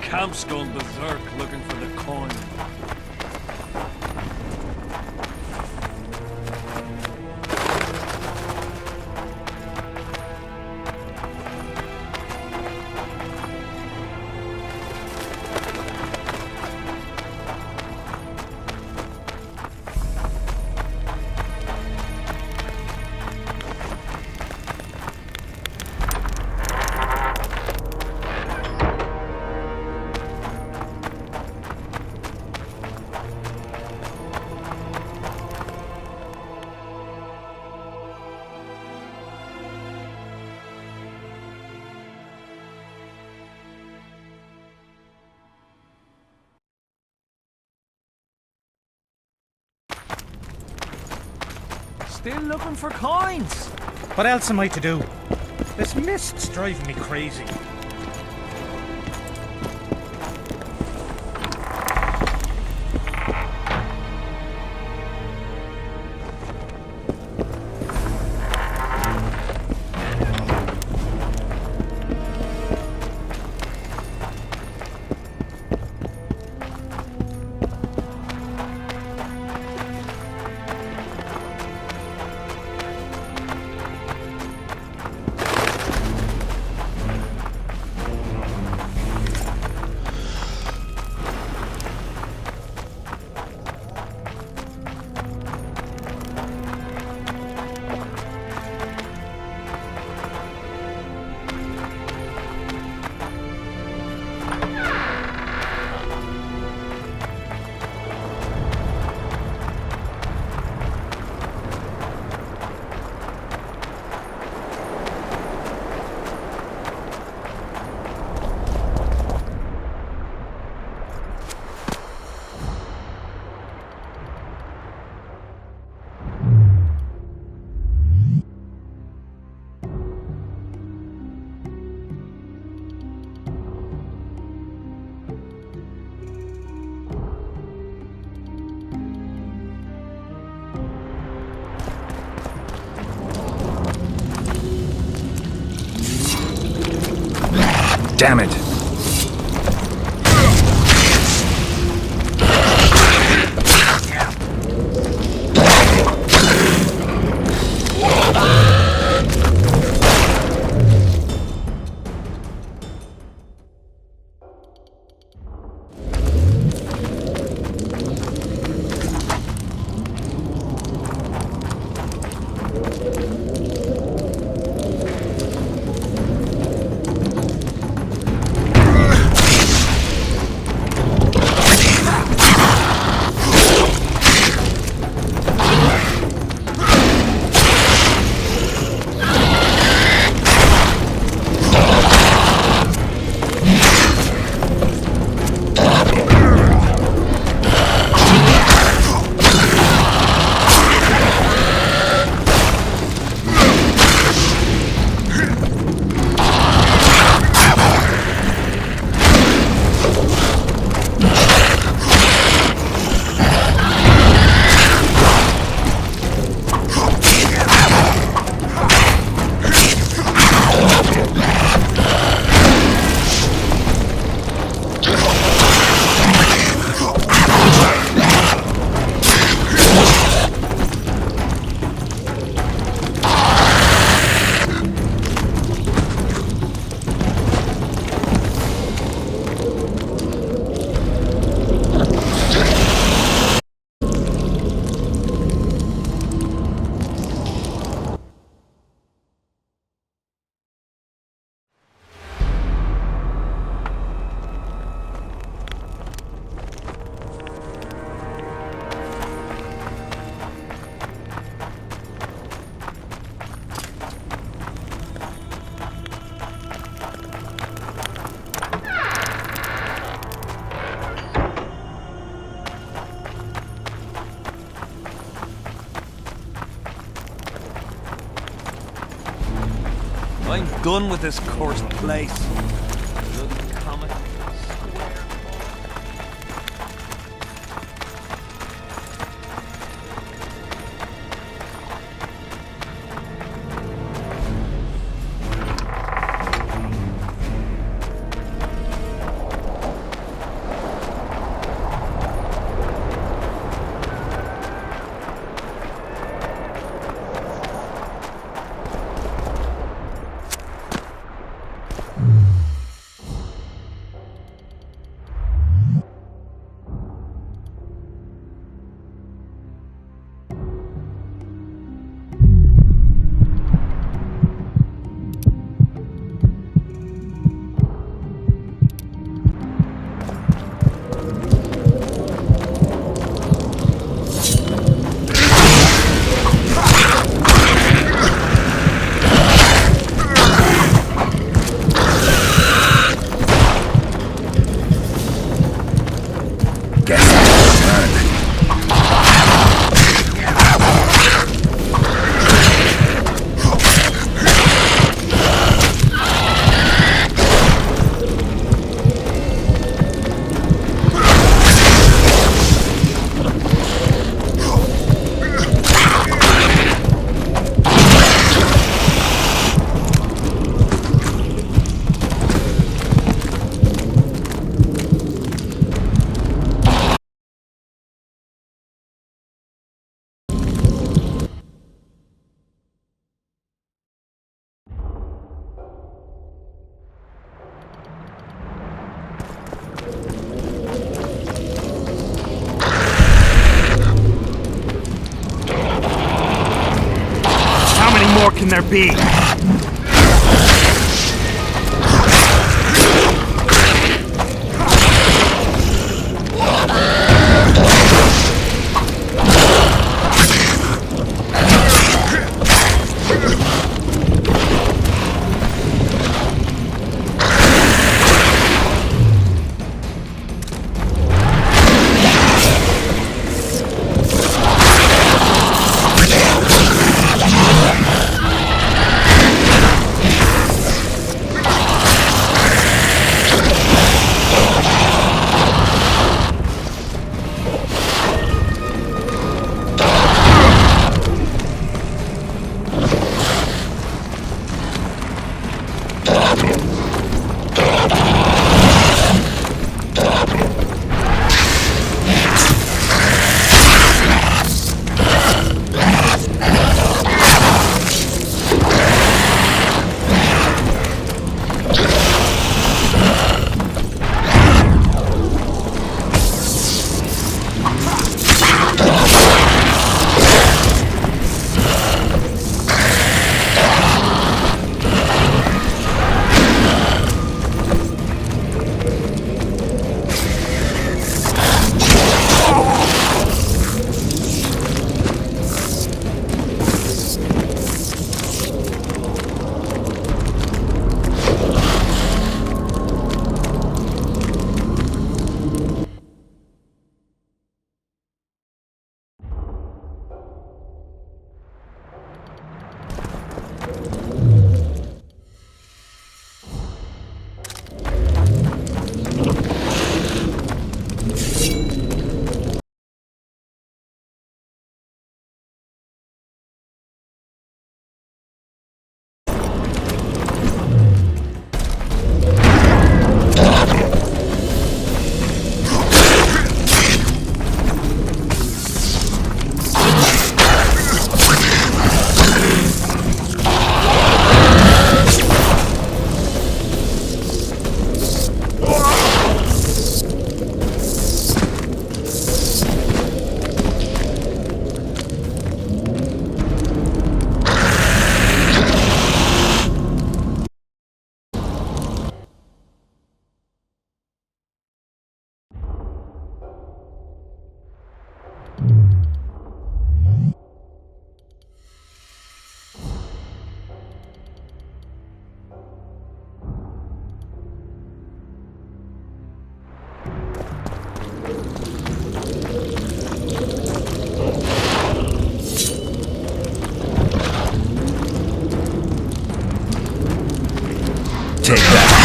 camp's gone berserk looking for the coin. Still looking for coins? What else am I to do? This mist's driving me crazy. Damn it! I'm done with this cursed place. Bloody comet. Guess I'll return. How many more can there be? Take that.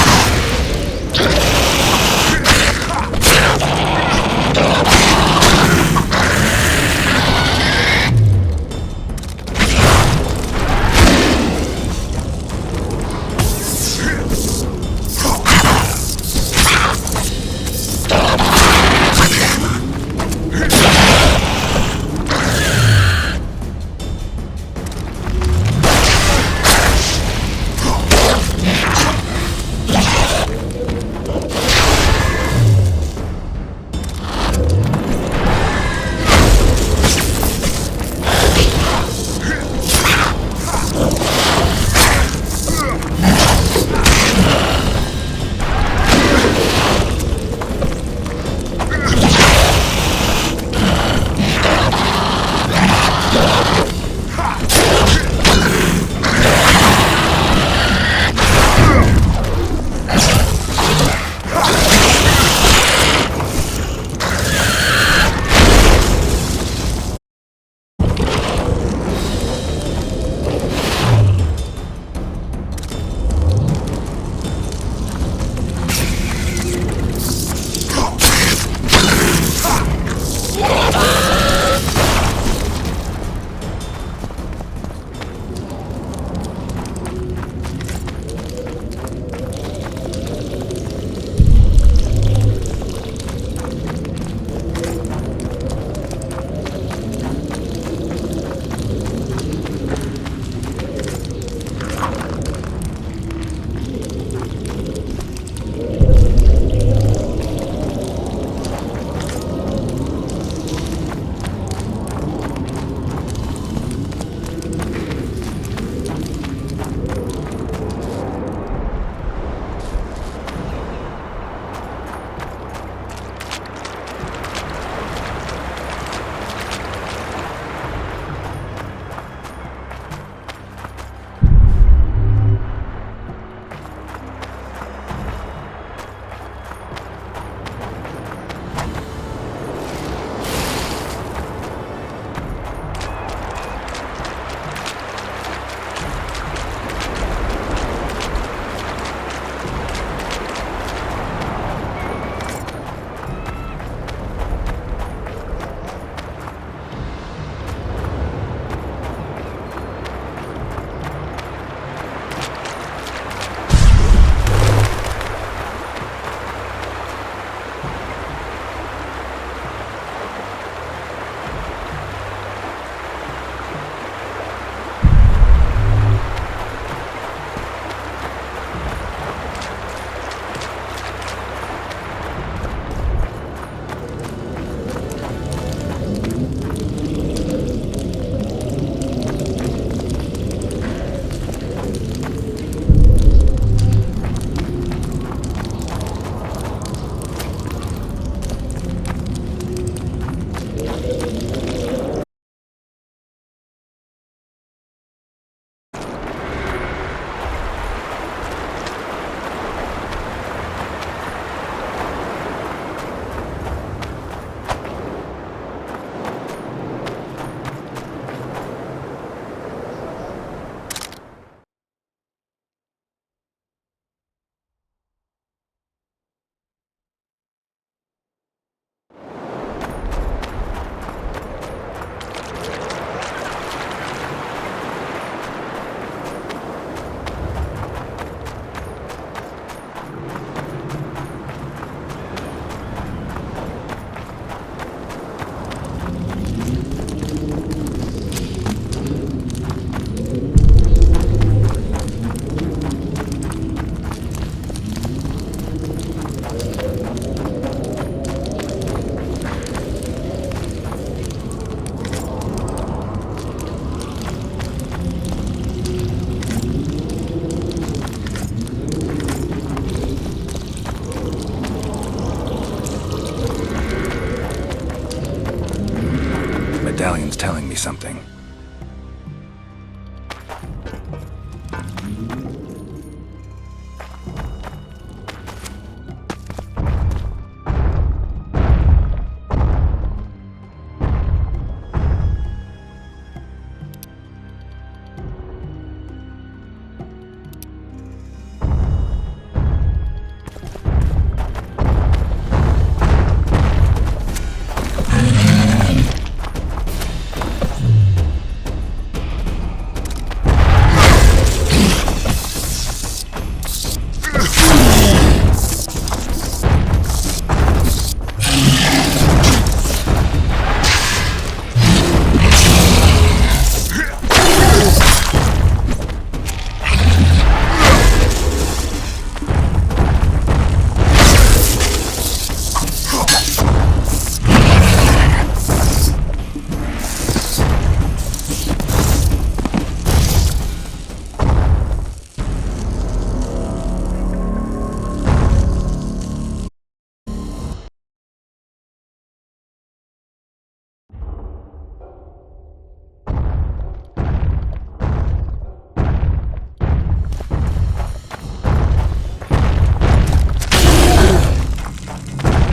medallion's telling me something.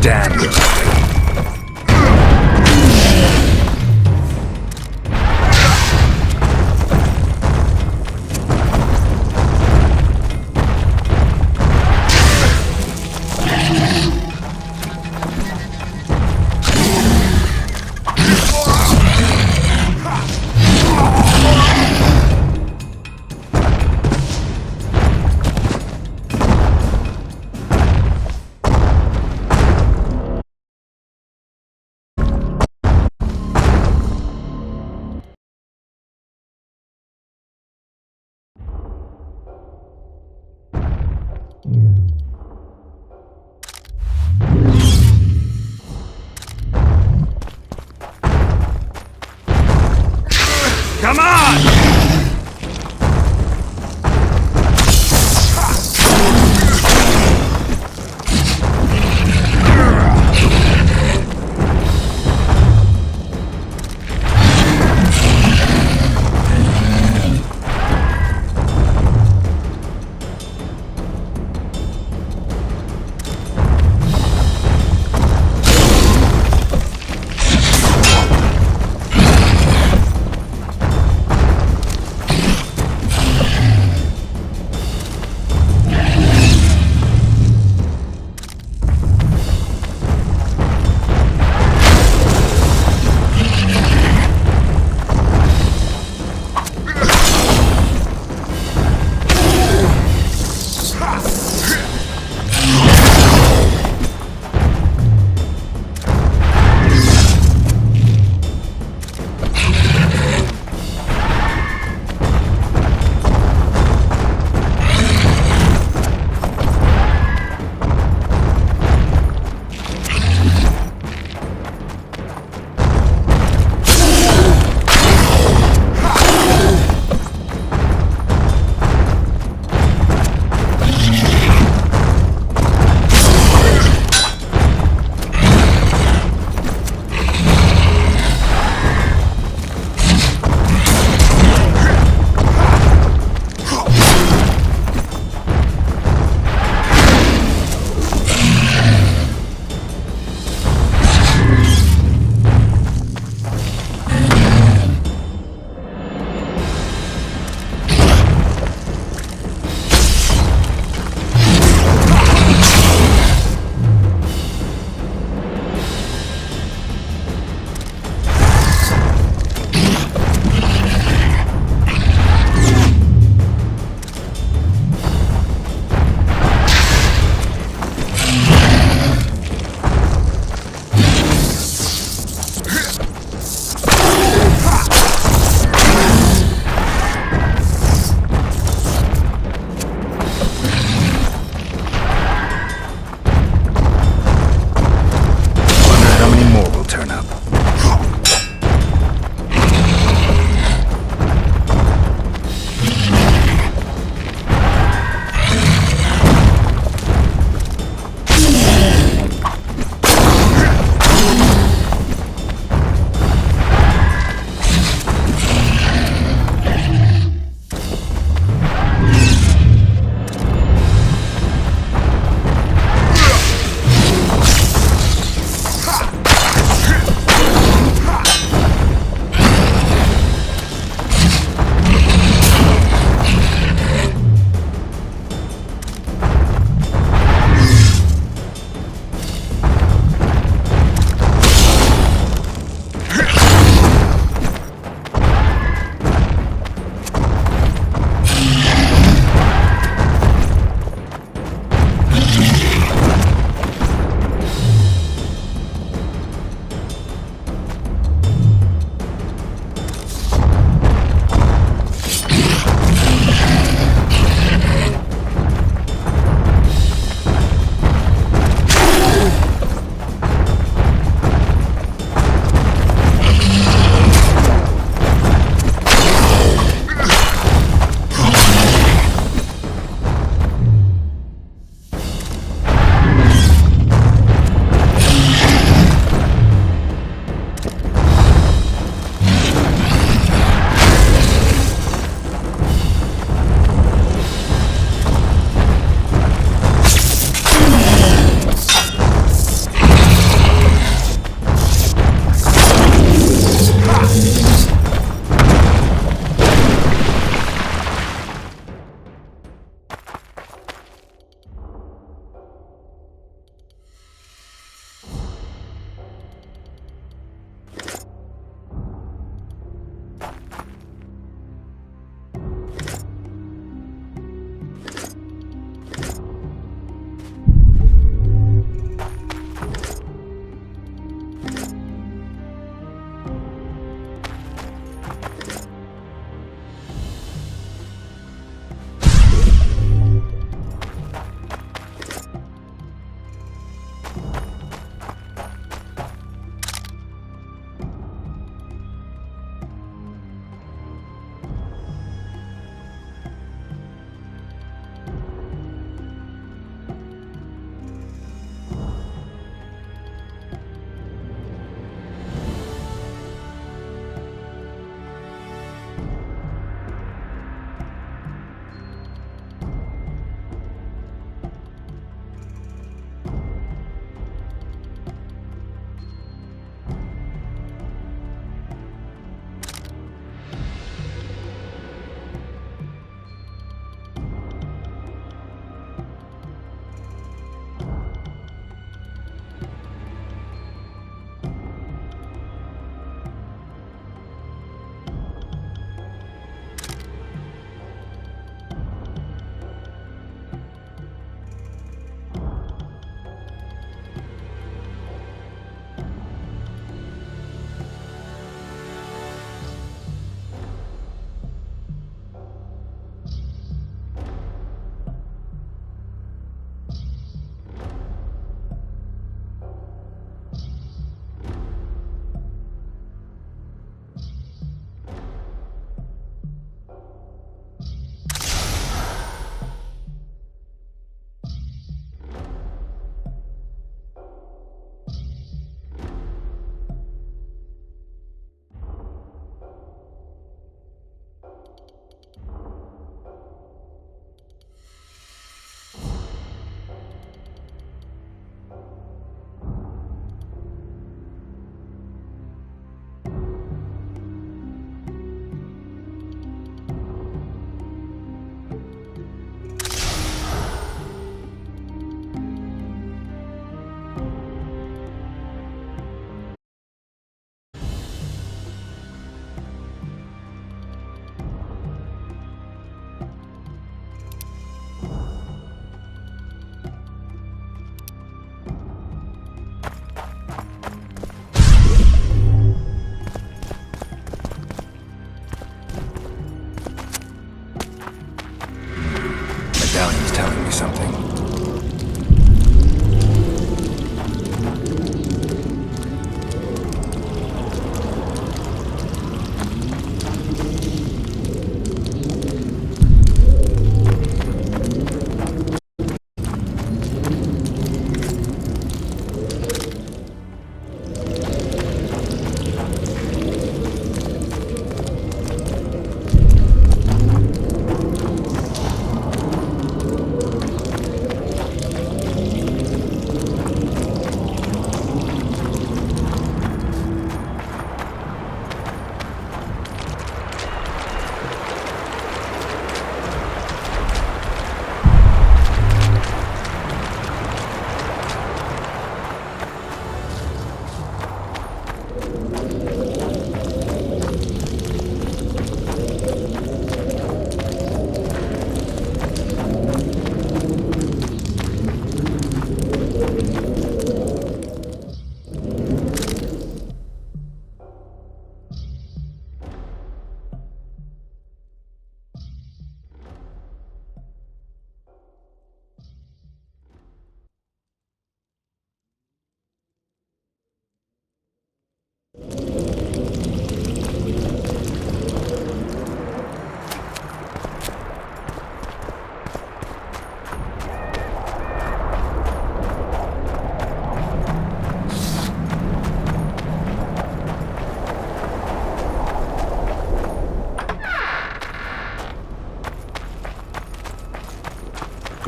Damn good. Come on!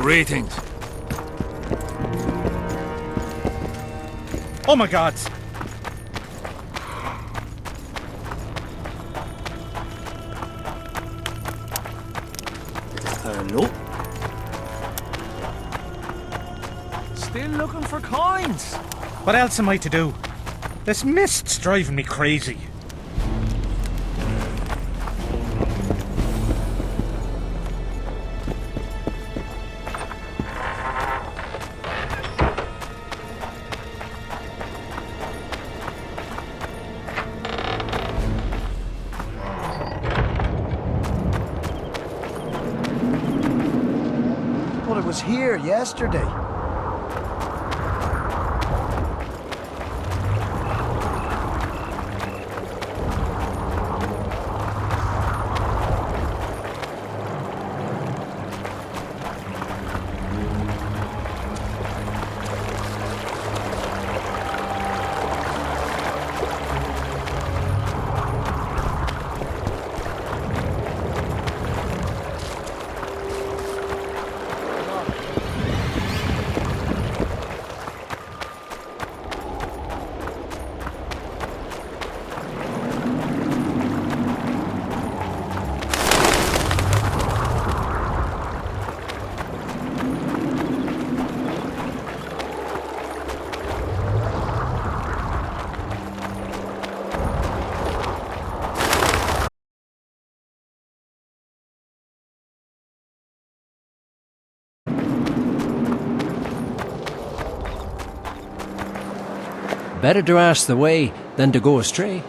Greetings. Oh my god! Hello. Still looking for coins. What else am I to do? This mist's driving me crazy. Well, it was here yesterday. Better to ask the way than to go astray.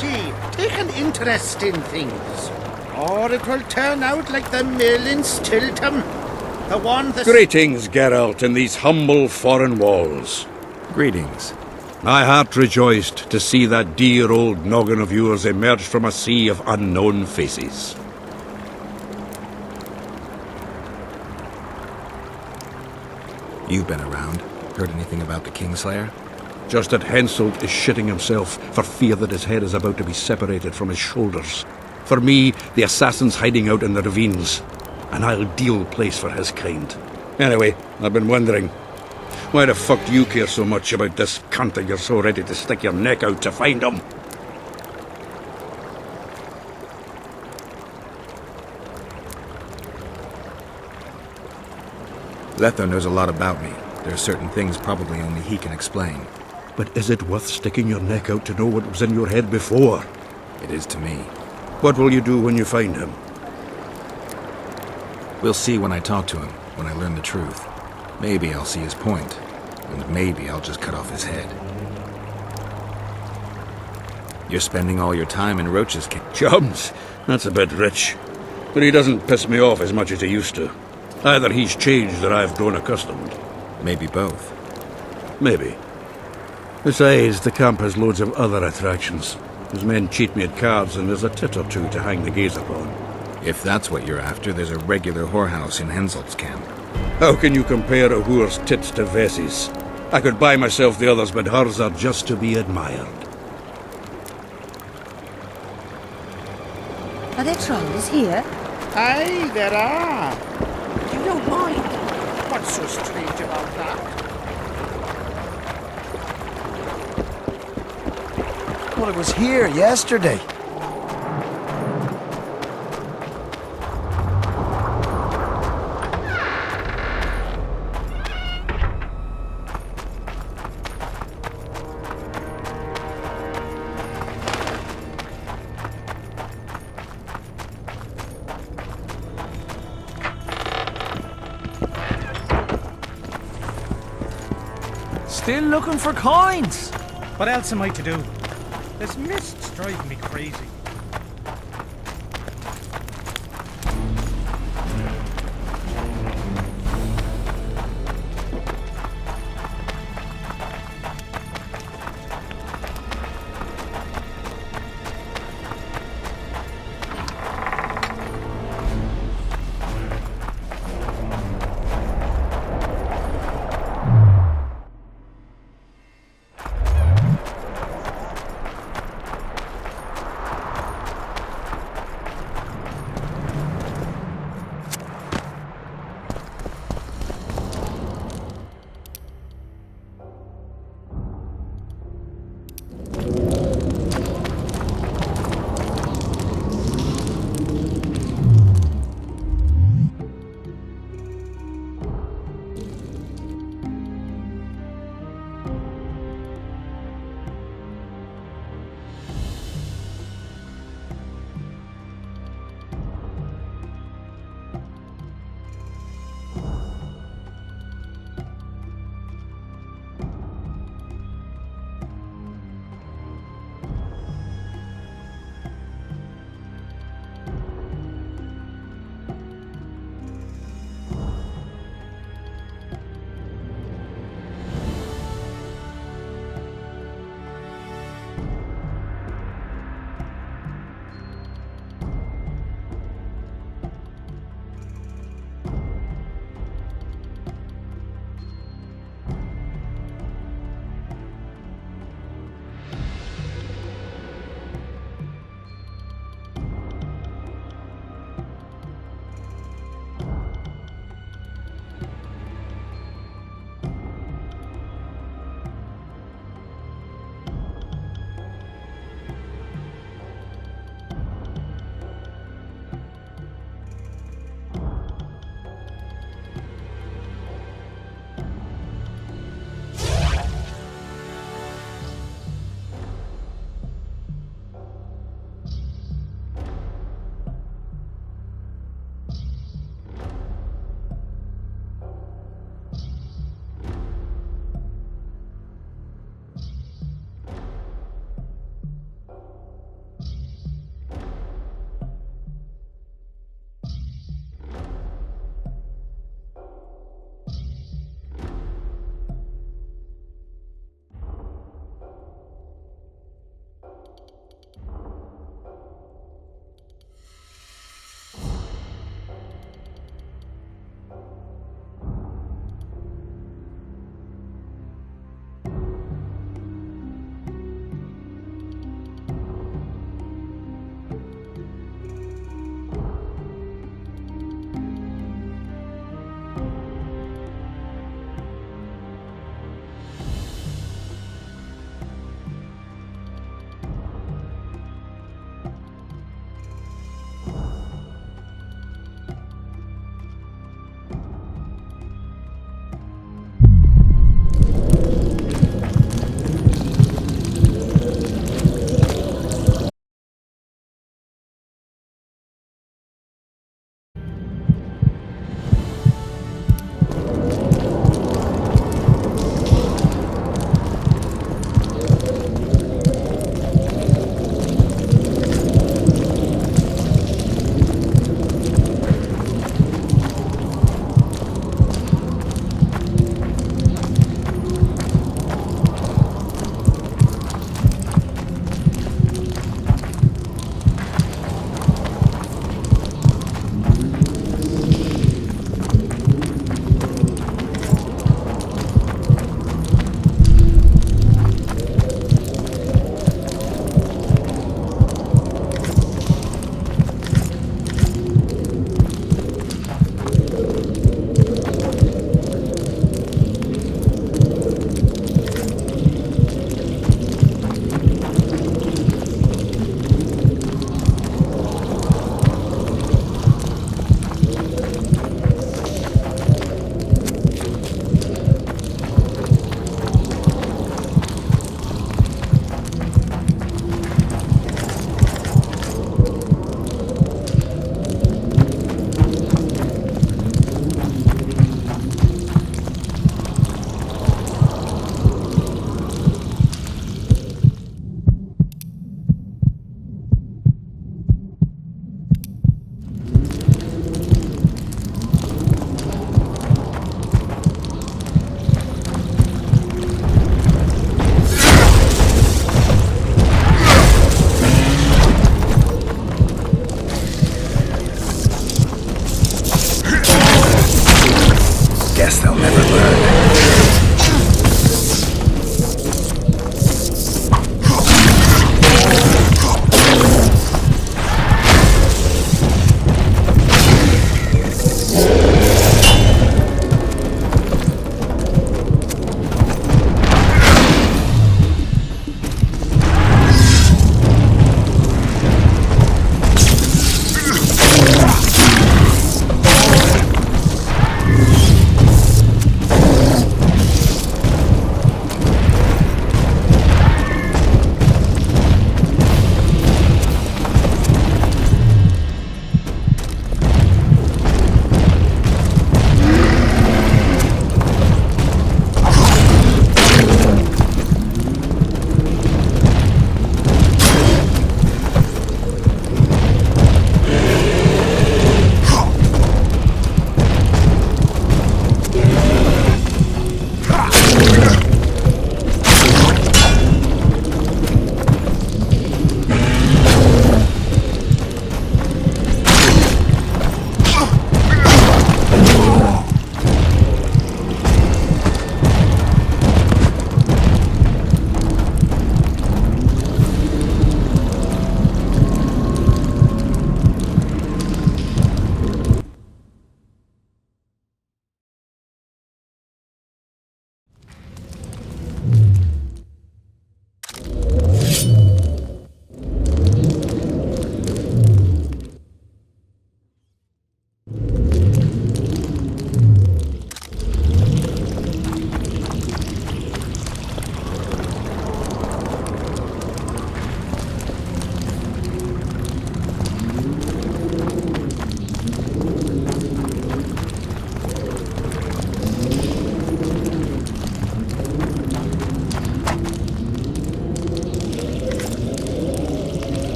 see, take an interest in things. Or it will turn out like the mill in Stilton. The one that... Greetings, Geralt, in these humble foreign walls. Greetings. My heart rejoiced to see that dear old noggin of yours emerge from a sea of unknown faces. You've been around. Heard anything about the Kingslayer? Just that Henselt is shitting himself for fear that his head is about to be separated from his shoulders. For me, the assassin's hiding out in the ravines. An ideal place for his kind. Anyway, I've been wondering, why the fuck do you care so much about this cunt that you're so ready to stick your neck out to find him? Letho knows a lot about me. There are certain things probably only he can explain. But is it worth sticking your neck out to know what was in your head before? It is to me. What will you do when you find him? We'll see when I talk to him, when I learn the truth. Maybe I'll see his point, and maybe I'll just cut off his head. You're spending all your time in Roach's camp. Chums, that's a bit rich. But he doesn't piss me off as much as he used to. Either he's changed or I've grown accustomed. Maybe both. Maybe. Besides, the camp has loads of other attractions. His men cheat me at cards, and there's a tit or two to hang the gaze upon. If that's what you're after, there's a regular whorehouse in Henselt's camp. How can you compare a whore's tits to Vessi's? I could buy myself the others, but hers are just to be admired. Are there trolls here? Aye, there are. You don't mind. What's so strange about that? Well, it was here yesterday. Still looking for coins. What else am I to do? This mist's driving me crazy.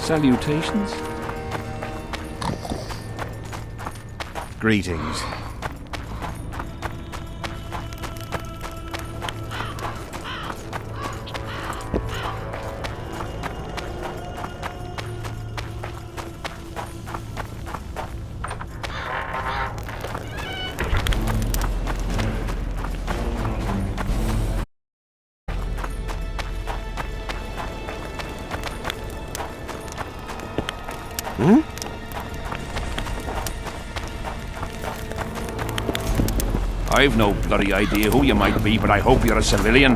Salutations. Greetings. I've no bloody idea who you might be, but I hope you're a civilian.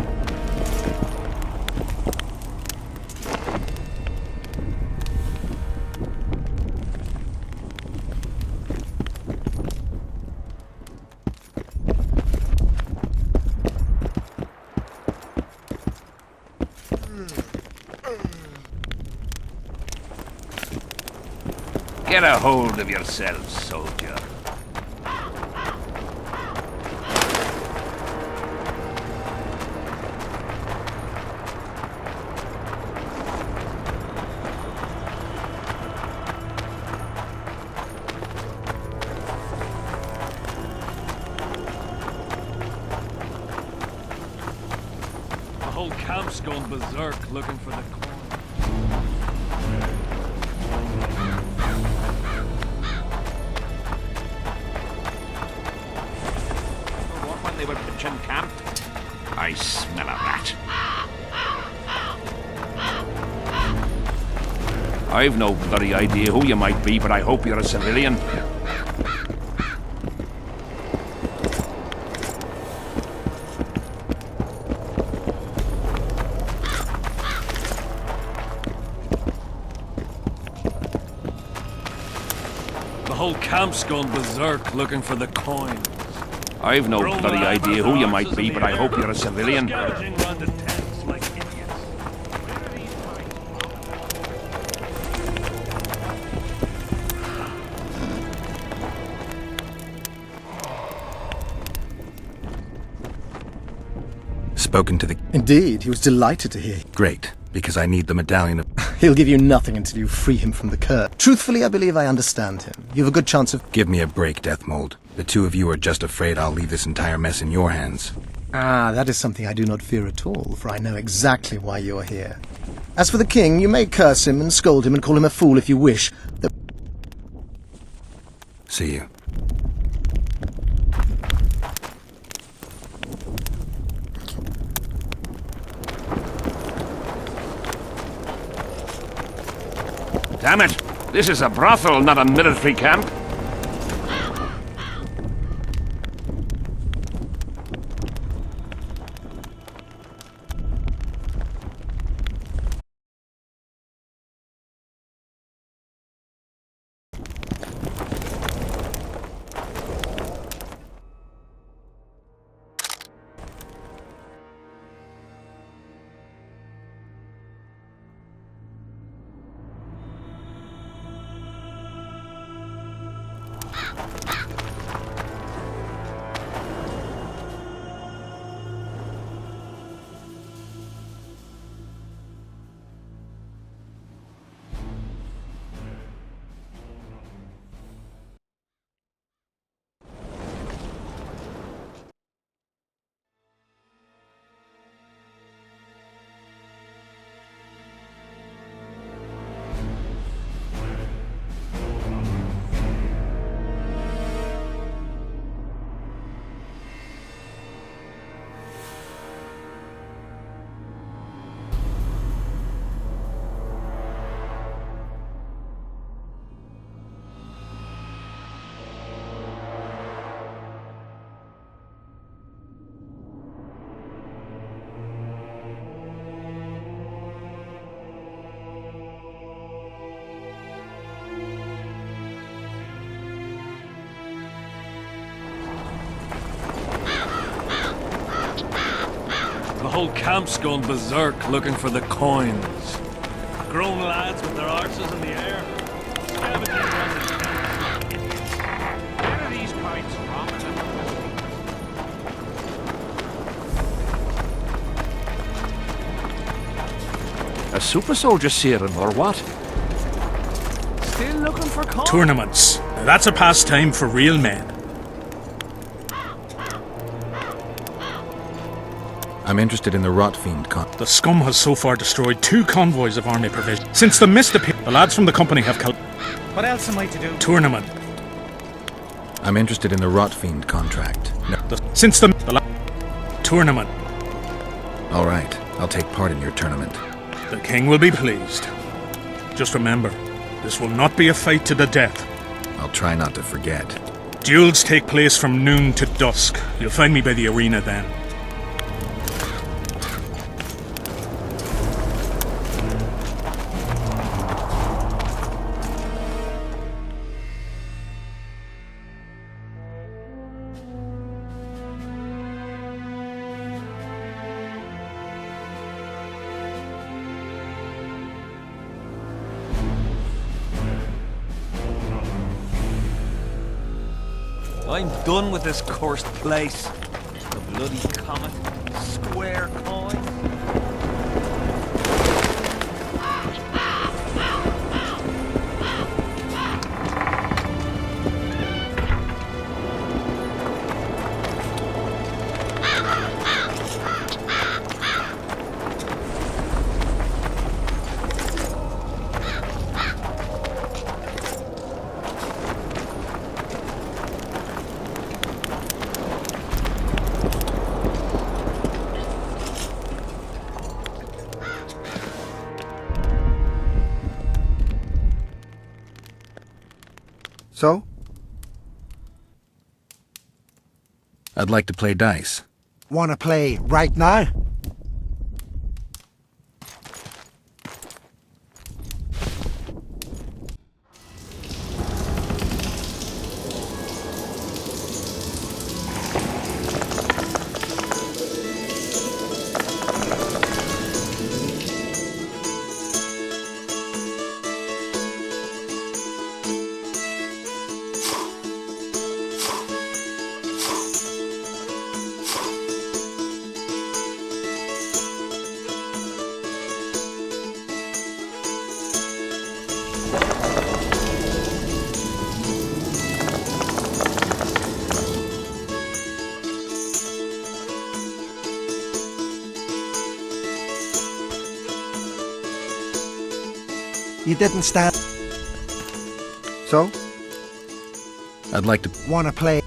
Get a hold of yourself, soldier. The whole camp's gone berserk looking for the coin. What, when they were pitching camp? I smell a rat. I've no bloody idea who you might be, but I hope you're a civilian. The whole camp's gone berserk looking for the coins. I've no Throw bloody my idea who you arses might in be, the but I air. hope you're a civilian. Scavenging round the tents like idiots. Spoken to the... Indeed, he was delighted to hear. Great, because I need the medallion of... He'll give you nothing until you free him from the curse. Truthfully, I believe I understand him. You have a good chance of... Give me a break, Deathmold. The two of you are just afraid I'll leave this entire mess in your hands. Ah, that is something I do not fear at all, for I know exactly why you are here. As for the king, you may curse him and scold him and call him a fool if you wish. See you. Damn it! This is a brothel, not a military camp. The whole camp's gone berserk looking for the coins. Grown lads with their arses in the air. Scavenging round the tents like idiots. Where are these coins from? A super soldier serum, or what? looking for coins? Tournaments. Now that's a pastime for real men. I'm interested in the Rotfiend The scum has so far destroyed 2 convoys of army provisions. Since the mist appeared, the lads from the company have What else am I to do? tournament. I'm interested in the Rotfiend contract. No. Since the tournament. All right, I'll take part in your tournament. The king will be pleased. Just remember, this will not be a fight to the death. I'll try not to forget. Duels take place from noon to dusk. You'll find me by the arena then. I'm done with this cursed place. The bloody comet, square coin. So? I'd like to play dice. Wanna play right now? You didn't stand. So? I'd like to... Wanna play?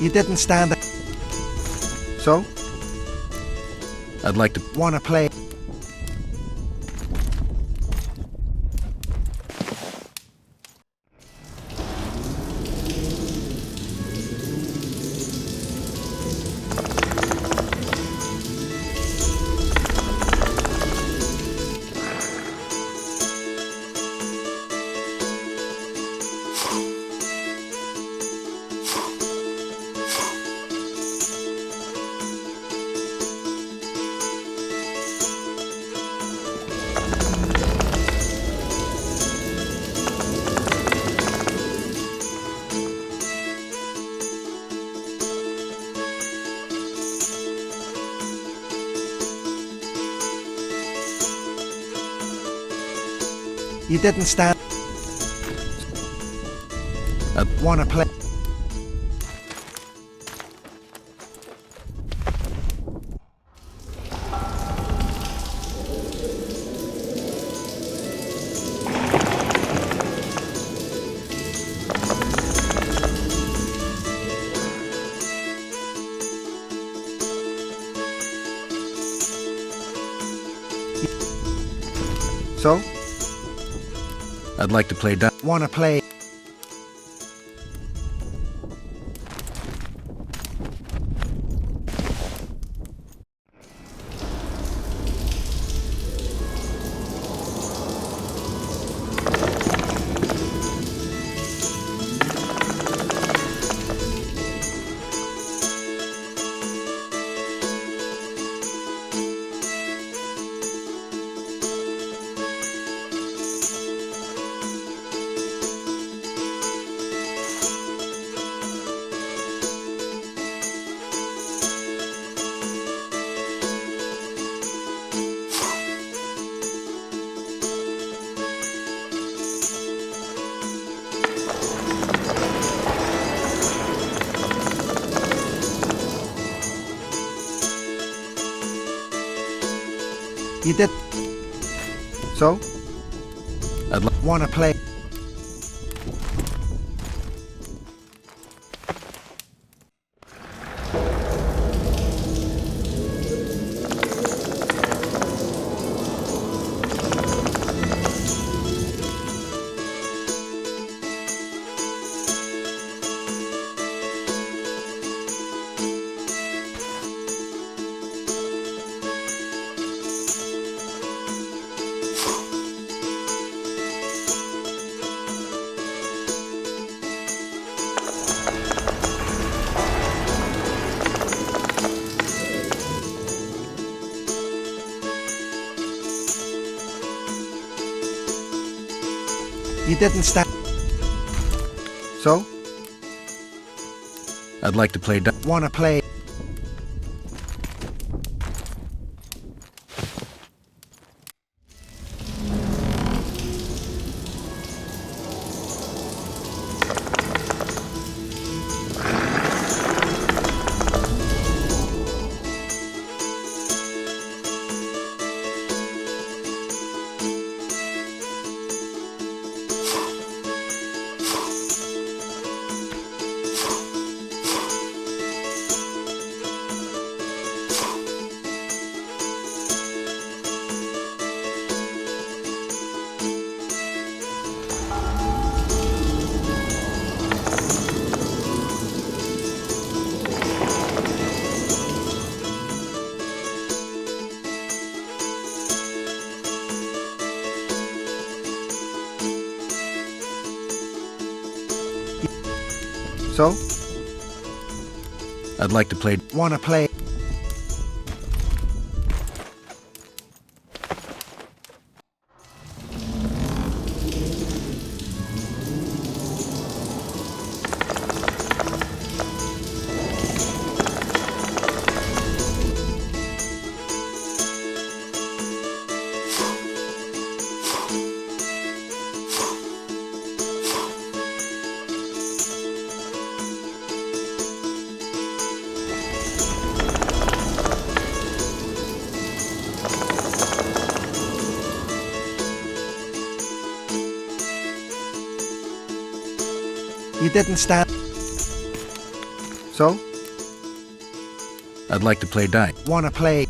You didn't stand. So? I'd like to... Wanna play? You didn't stand. Wanna play? So? I'd like to play Wanna play? You did. So? Wanna play? You didn't stand. So? I'd like to play Wanna play? So? I'd like to play Wanna play? You didn't stand. So? I'd like to play die. Wanna play?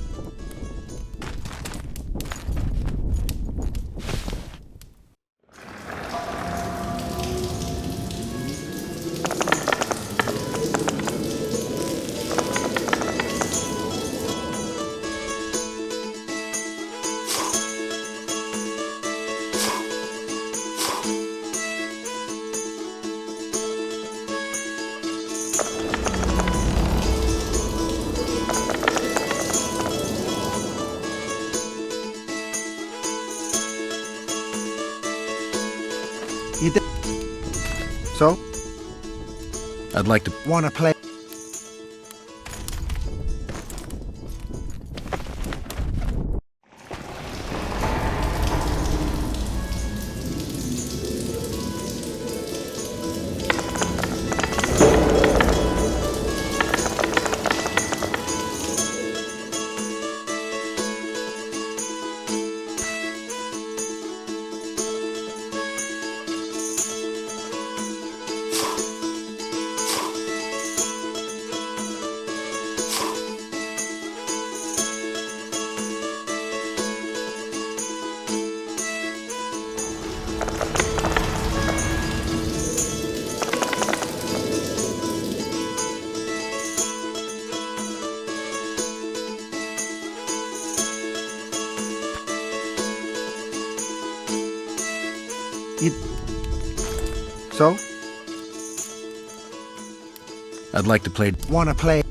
You did. So? I'd like to Wanna play? So? I'd like to play. Wanna play?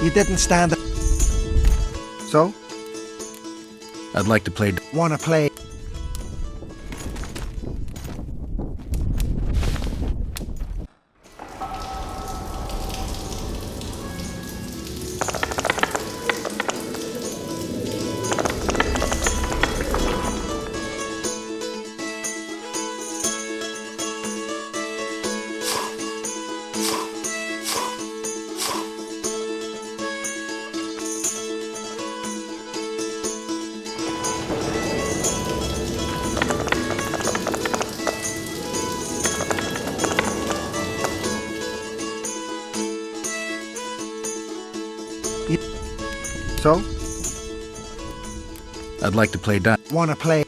You didn't stand. So? I'd like to play. Wanna play? So? I'd like to play. Wanna play?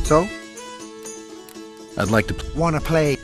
So? I'd like to. Wanna play?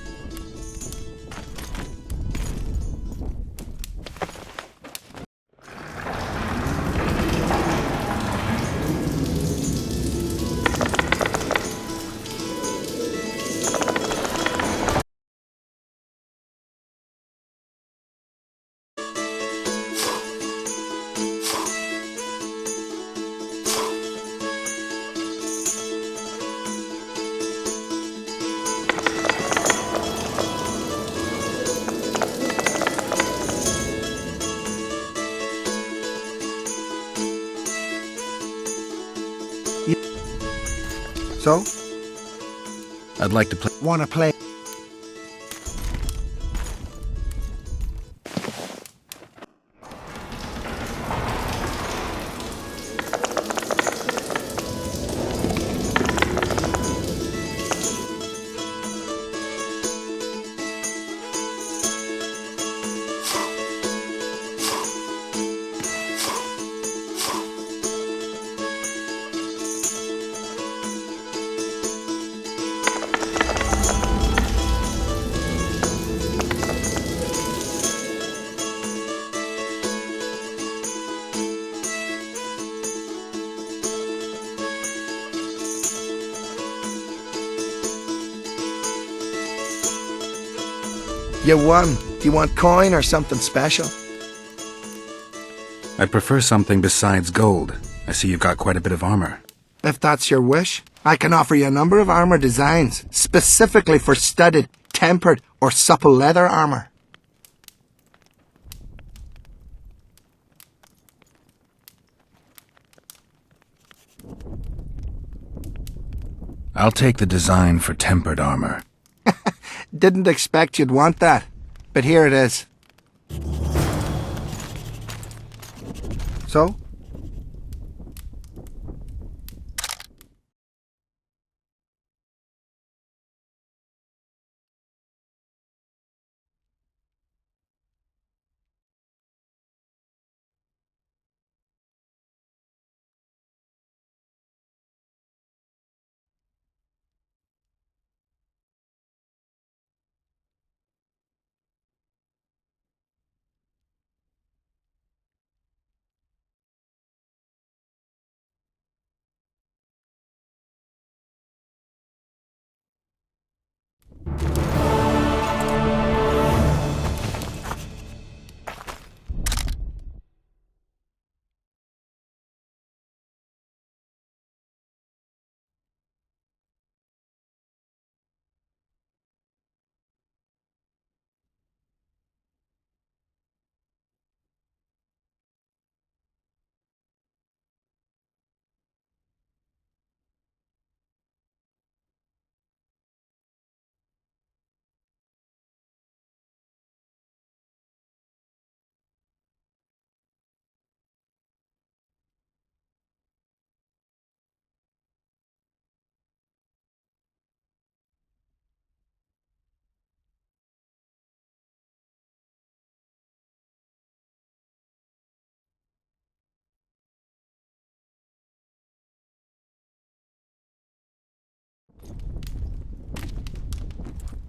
So? I'd like to play. Wanna play? You won. Do you want coin or something special? I prefer something besides gold. I see you've got quite a bit of armor. If that's your wish, I can offer you a number of armor designs, specifically for studded, tempered, or supple leather armor. I'll take the design for tempered armor. Didn't expect you'd want that, but here it is. So?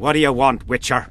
What do you want, Witcher?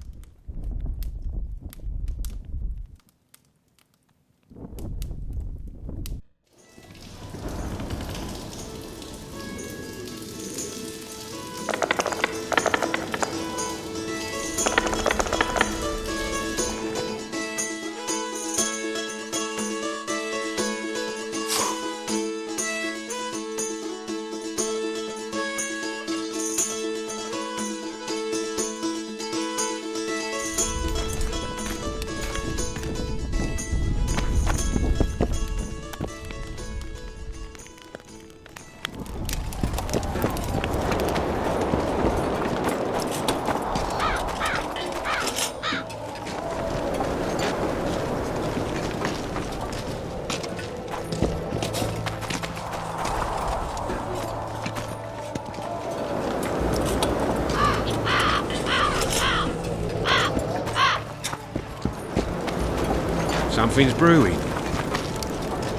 Something's brewing.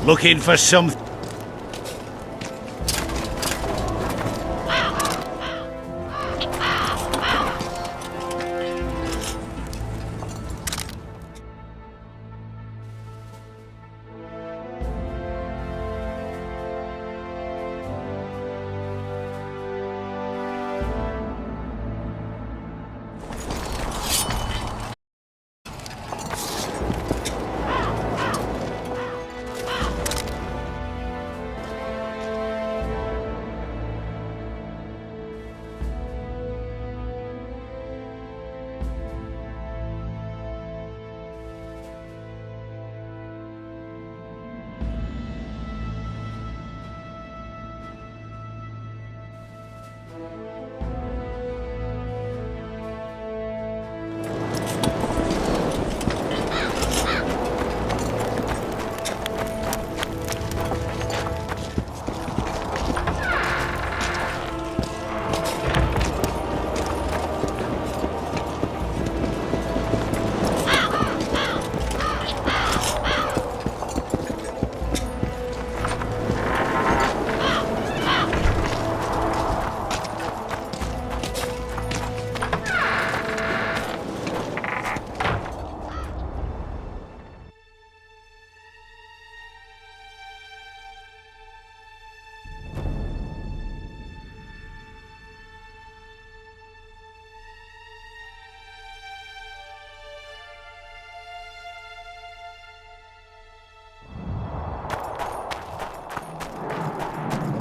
Looking for some...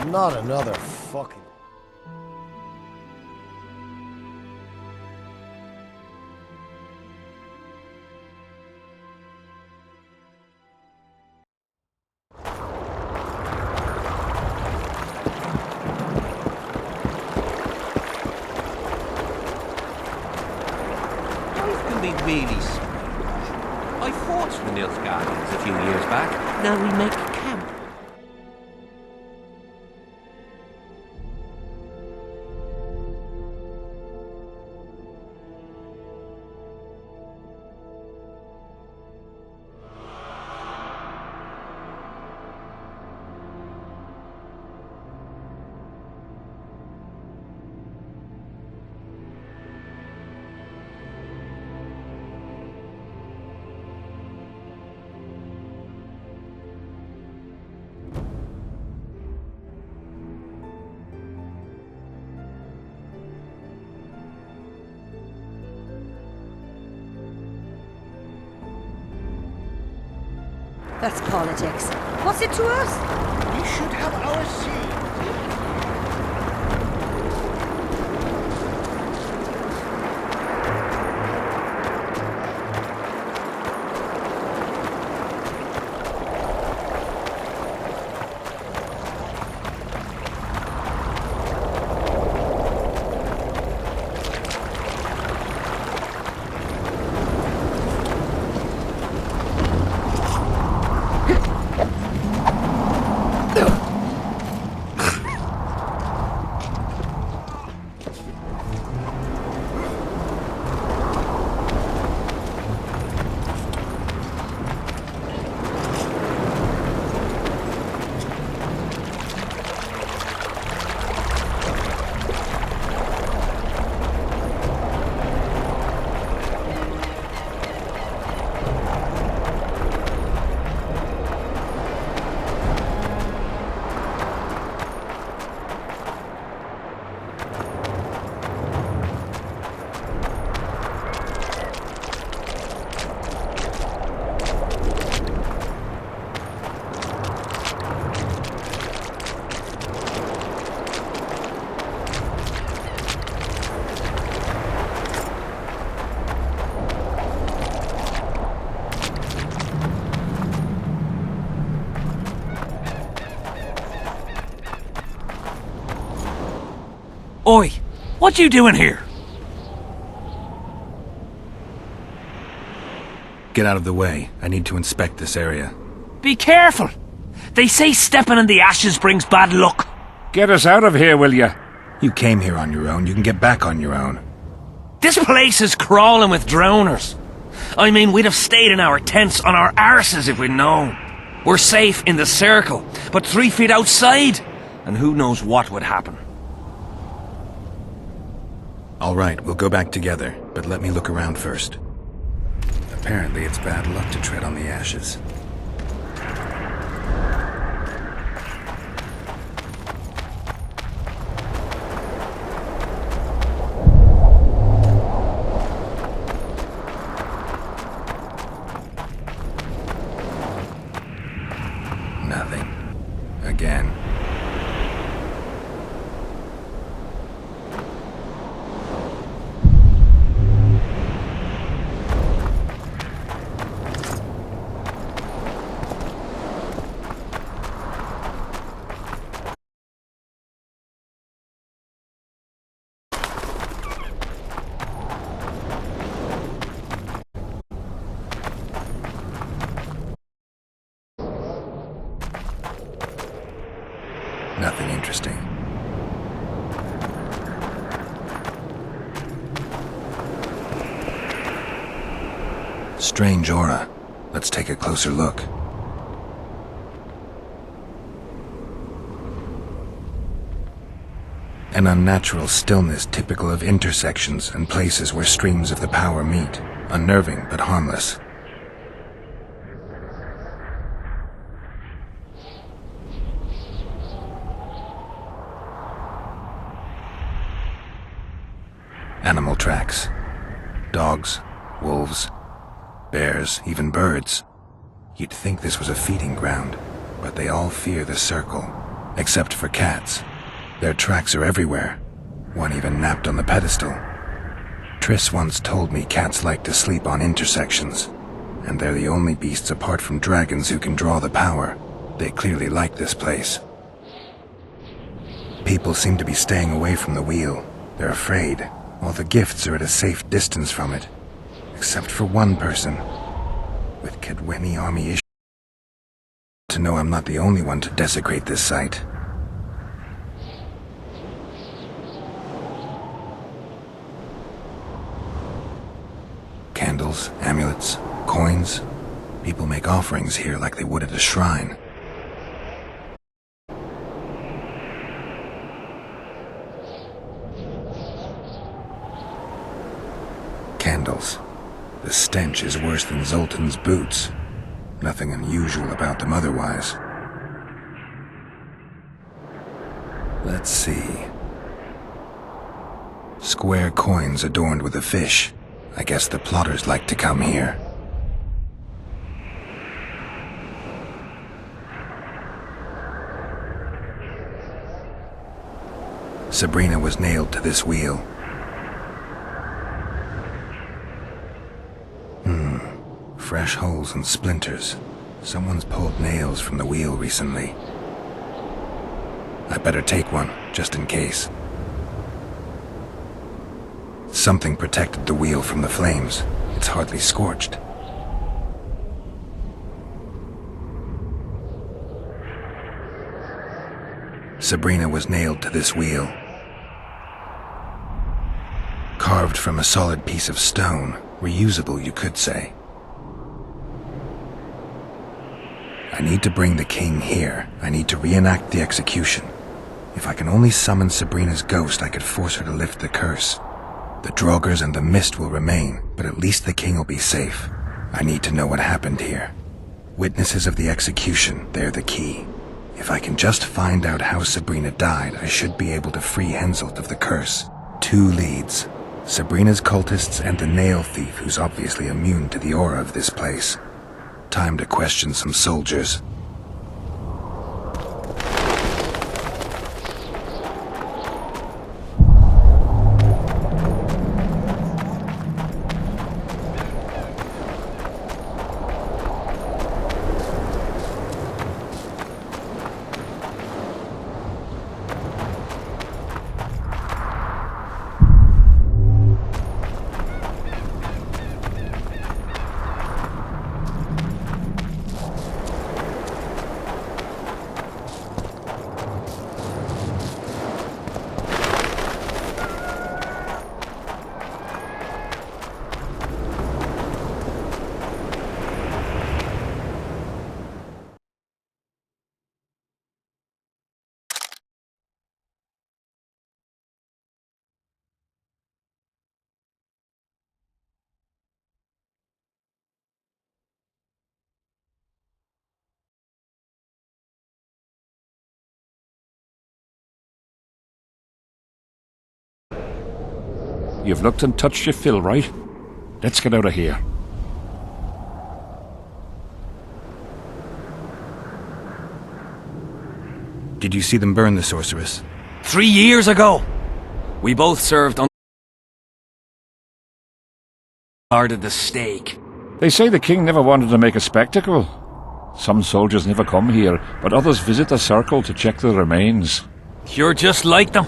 Not another fucking... Life can be really strange. I fought for the Nilfgaardians a few years back. Now we make camp. That's politics. What's it to us? We should have our say. Oi, what you doing here? Get out of the way. I need to inspect this area. Be careful. They say stepping in the ashes brings bad luck. Get us out of here, will ya? You came here on your own. You can get back on your own. This place is crawling with drowners. I mean, we'd have stayed in our tents on our arses if we'd known. We're safe in the circle, but 3 feet outside, and who knows what would happen. All right, we'll go back together, but let me look around first. Apparently, it's bad luck to tread on the ashes. Nothing. Again. Nothing interesting. Strange aura. Let's take a closer look. An unnatural stillness typical of intersections and places where streams of the power meet. Unnerving, but harmless. Animal tracks. Dogs, wolves, bears, even birds. You'd think this was a feeding ground, but they all fear the circle, except for cats. Their tracks are everywhere. One even napped on the pedestal. Triss once told me cats like to sleep on intersections, and they're the only beasts apart from dragons who can draw the power. They clearly like this place. People seem to be staying away from the wheel. They're afraid. All the gifts are at a safe distance from it, except for one person. With Kaedweni army issues to know I'm not the only one to desecrate this site. Candles, amulets, coins. People make offerings here like they would at a shrine. Candles. The stench is worse than Zoltan's boots. Nothing unusual about them otherwise. Let's see. Square coins adorned with a fish. I guess the plotters like to come here. Sabrina was nailed to this wheel. Fresh holes and splinters. Someone's pulled nails from the wheel recently. I better take one, just in case. Something protected the wheel from the flames. It's hardly scorched. Sabrina was nailed to this wheel. Carved from a solid piece of stone. Reusable, you could say. I need to bring the king here. I need to reenact the execution. If I can only summon Sabrina's ghost, I could force her to lift the curse. The Draugrs and the mist will remain, but at least the king will be safe. I need to know what happened here. Witnesses of the execution, they're the key. If I can just find out how Sabrina died, I should be able to free Henselt of the curse. 2 leads. Sabrina's cultists and the nail thief who's obviously immune to the aura of this place. Time to question some soldiers. You've looked and touched your fill, right? Let's get out of here. Did you see them burn the sorceress? 3 years ago, we both served on guarded the stake. They say the king never wanted to make a spectacle. Some soldiers never come here, but others visit the circle to check the remains. You're just like them.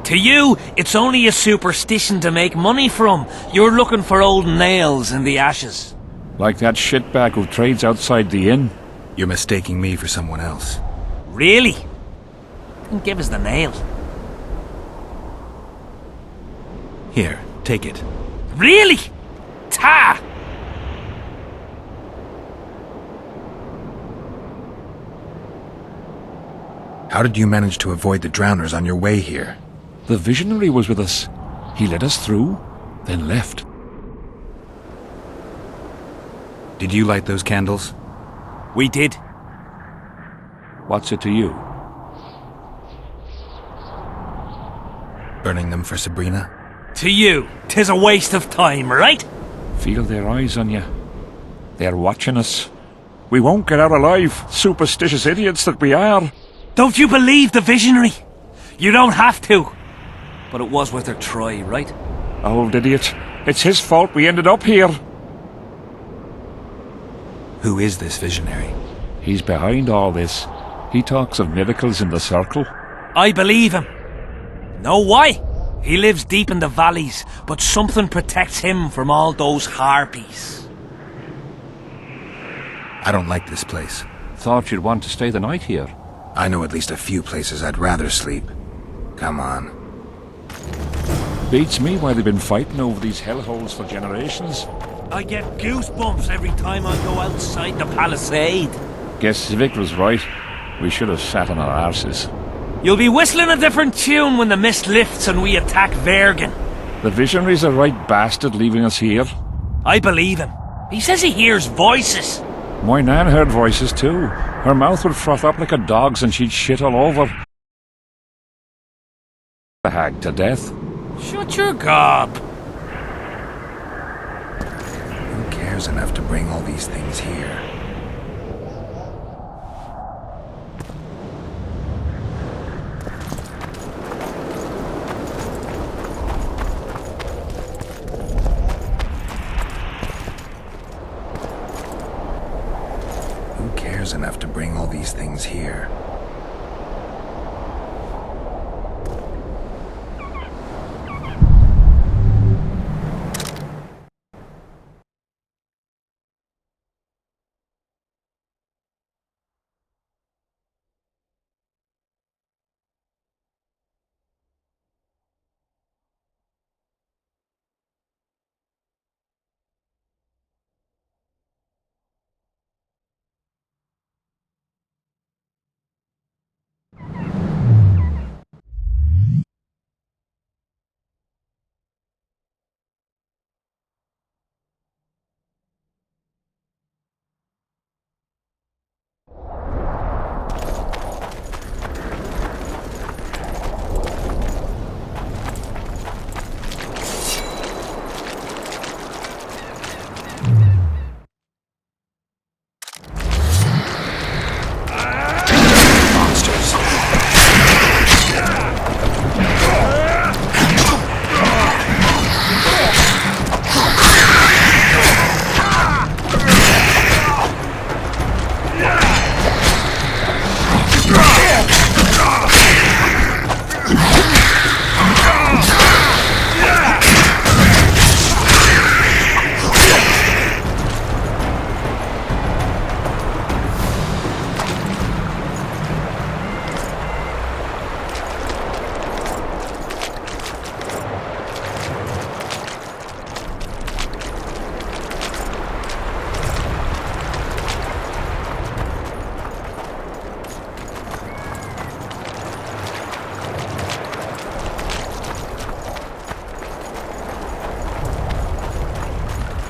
To you, it's only a superstition to make money from. You're looking for old nails in the ashes. Like that shitbag who trades outside the inn. You're mistaking me for someone else. Really? Then give us the nail. Here, take it. Really? Ta! How did you manage to avoid the drowners on your way here? The visionary was with us. He led us through, then left. Did you light those candles? We did. What's it to you? Burning them for Sabrina? To you, 'tis a waste of time, right? Feel their eyes on you. They're watching us. We won't get out alive, superstitious idiots that we are. Don't you believe the visionary? You don't have to. But it was worth a try, right? Old idiot. It's his fault we ended up here. Who is this visionary? He's behind all this. He talks of miracles in the circle. I believe him. Know why? He lives deep in the valleys, but something protects him from all those harpies. I don't like this place. Thought you'd want to stay the night here. I know at least a few places I'd rather sleep. Come on. Beats me why they've been fighting over these hellholes for generations. I get goosebumps every time I go outside the palisade. Guess Civic was right. We should have sat on our arses. You'll be whistling a different tune when the mist lifts and we attack Vergen. The visionary's a right bastard leaving us here. I believe him. He says he hears voices. My nan heard voices too. Her mouth would froth up like a dog's and she'd shit all over. The hag to death. Shut your gob. Who cares enough to bring all these things here? Who cares enough to bring all these things here?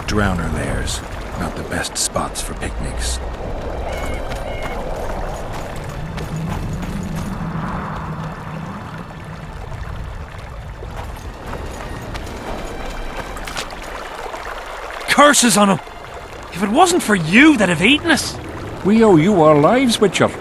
Drowner lairs, not the best spots for picnics. curses on him! If it wasn't for you, they'd have eaten us. We owe you our lives, Witcher.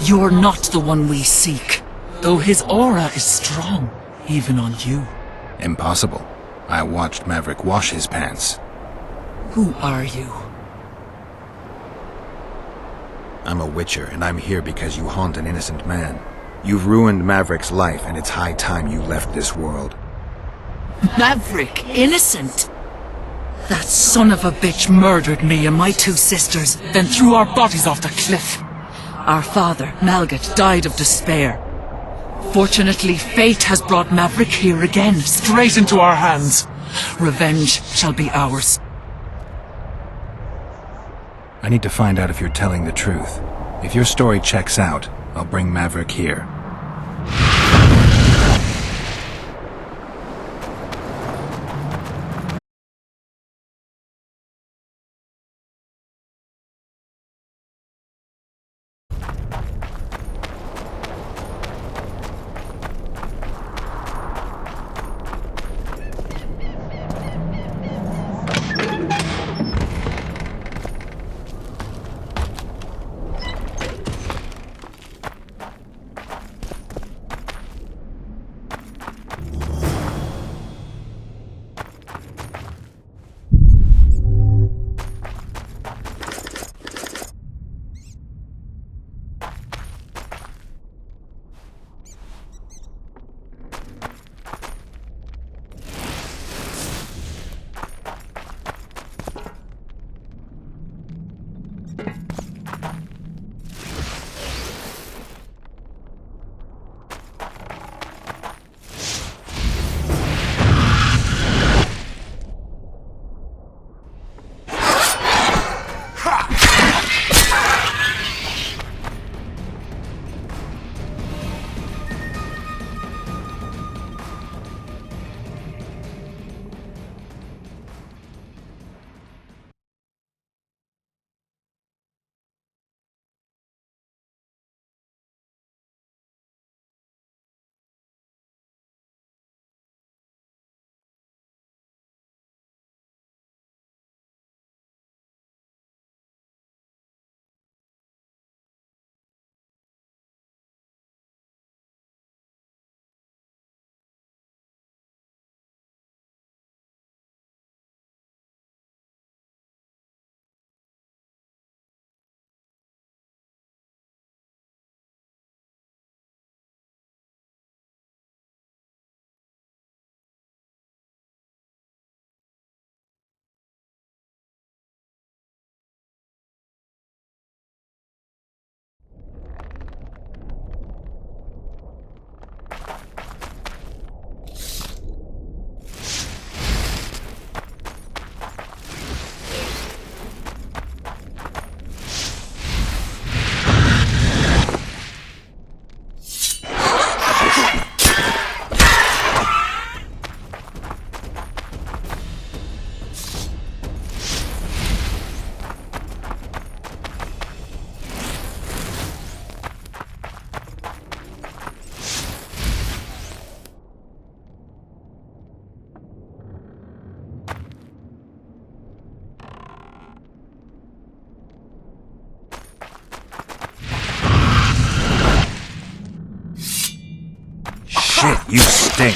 You're not the one we seek, though his aura is strong, even on you. Impossible. I watched Maverick wash his pants. Who are you? I'm a Witcher, and I'm here because you haunt an innocent man. You've ruined Maverick's life, and it's high time you left this world. Maverick, innocent? That son of a bitch murdered me and my two sisters, then threw our bodies off the cliff. Our father, Malgat, died of despair. Fortunately, fate has brought Maverick here again, straight into our hands. Revenge shall be ours. I need to find out if you're telling the truth. If your story checks out, I'll bring Maverick here. Shit, you stink.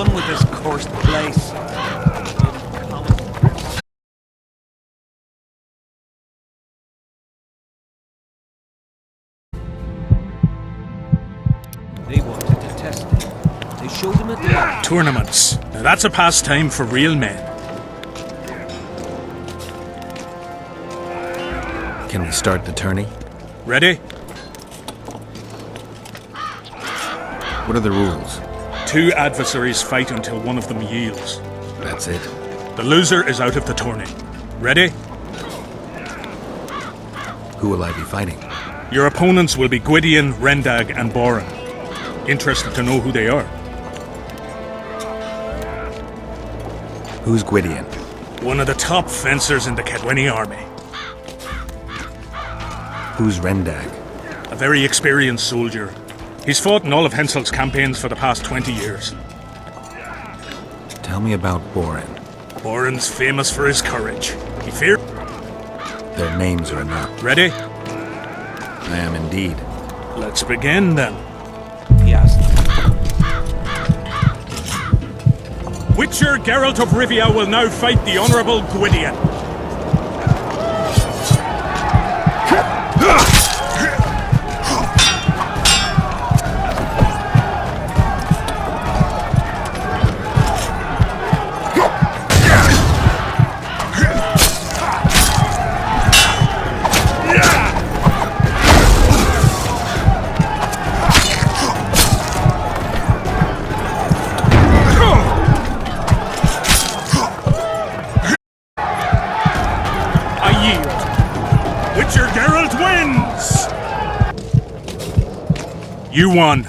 done with this cursed place. They wanted to test it. They showed him at the Tournaments. Now that's a pastime for real men. Can we start the tourney? Ready? What are the rules? 2 adversaries fight until one of them yields. That's it. The loser is out of the tourney. Ready? Who will I be fighting? Your opponents will be Gwydion, Rendag, and Boran. Interested to know who they are? Who's Gwydion? One of the top fencers in the Cadwini army. Who's Rendag? A very experienced soldier. He's fought in all of Henselt's campaigns for the past 20 years. Tell me about Boran. Boran's famous for his courage. He feared... Their names are enough. Ready? I am indeed. Let's begin then. Yes. Witcher Geralt of Rivia will now fight the Honourable Gwydion. You won.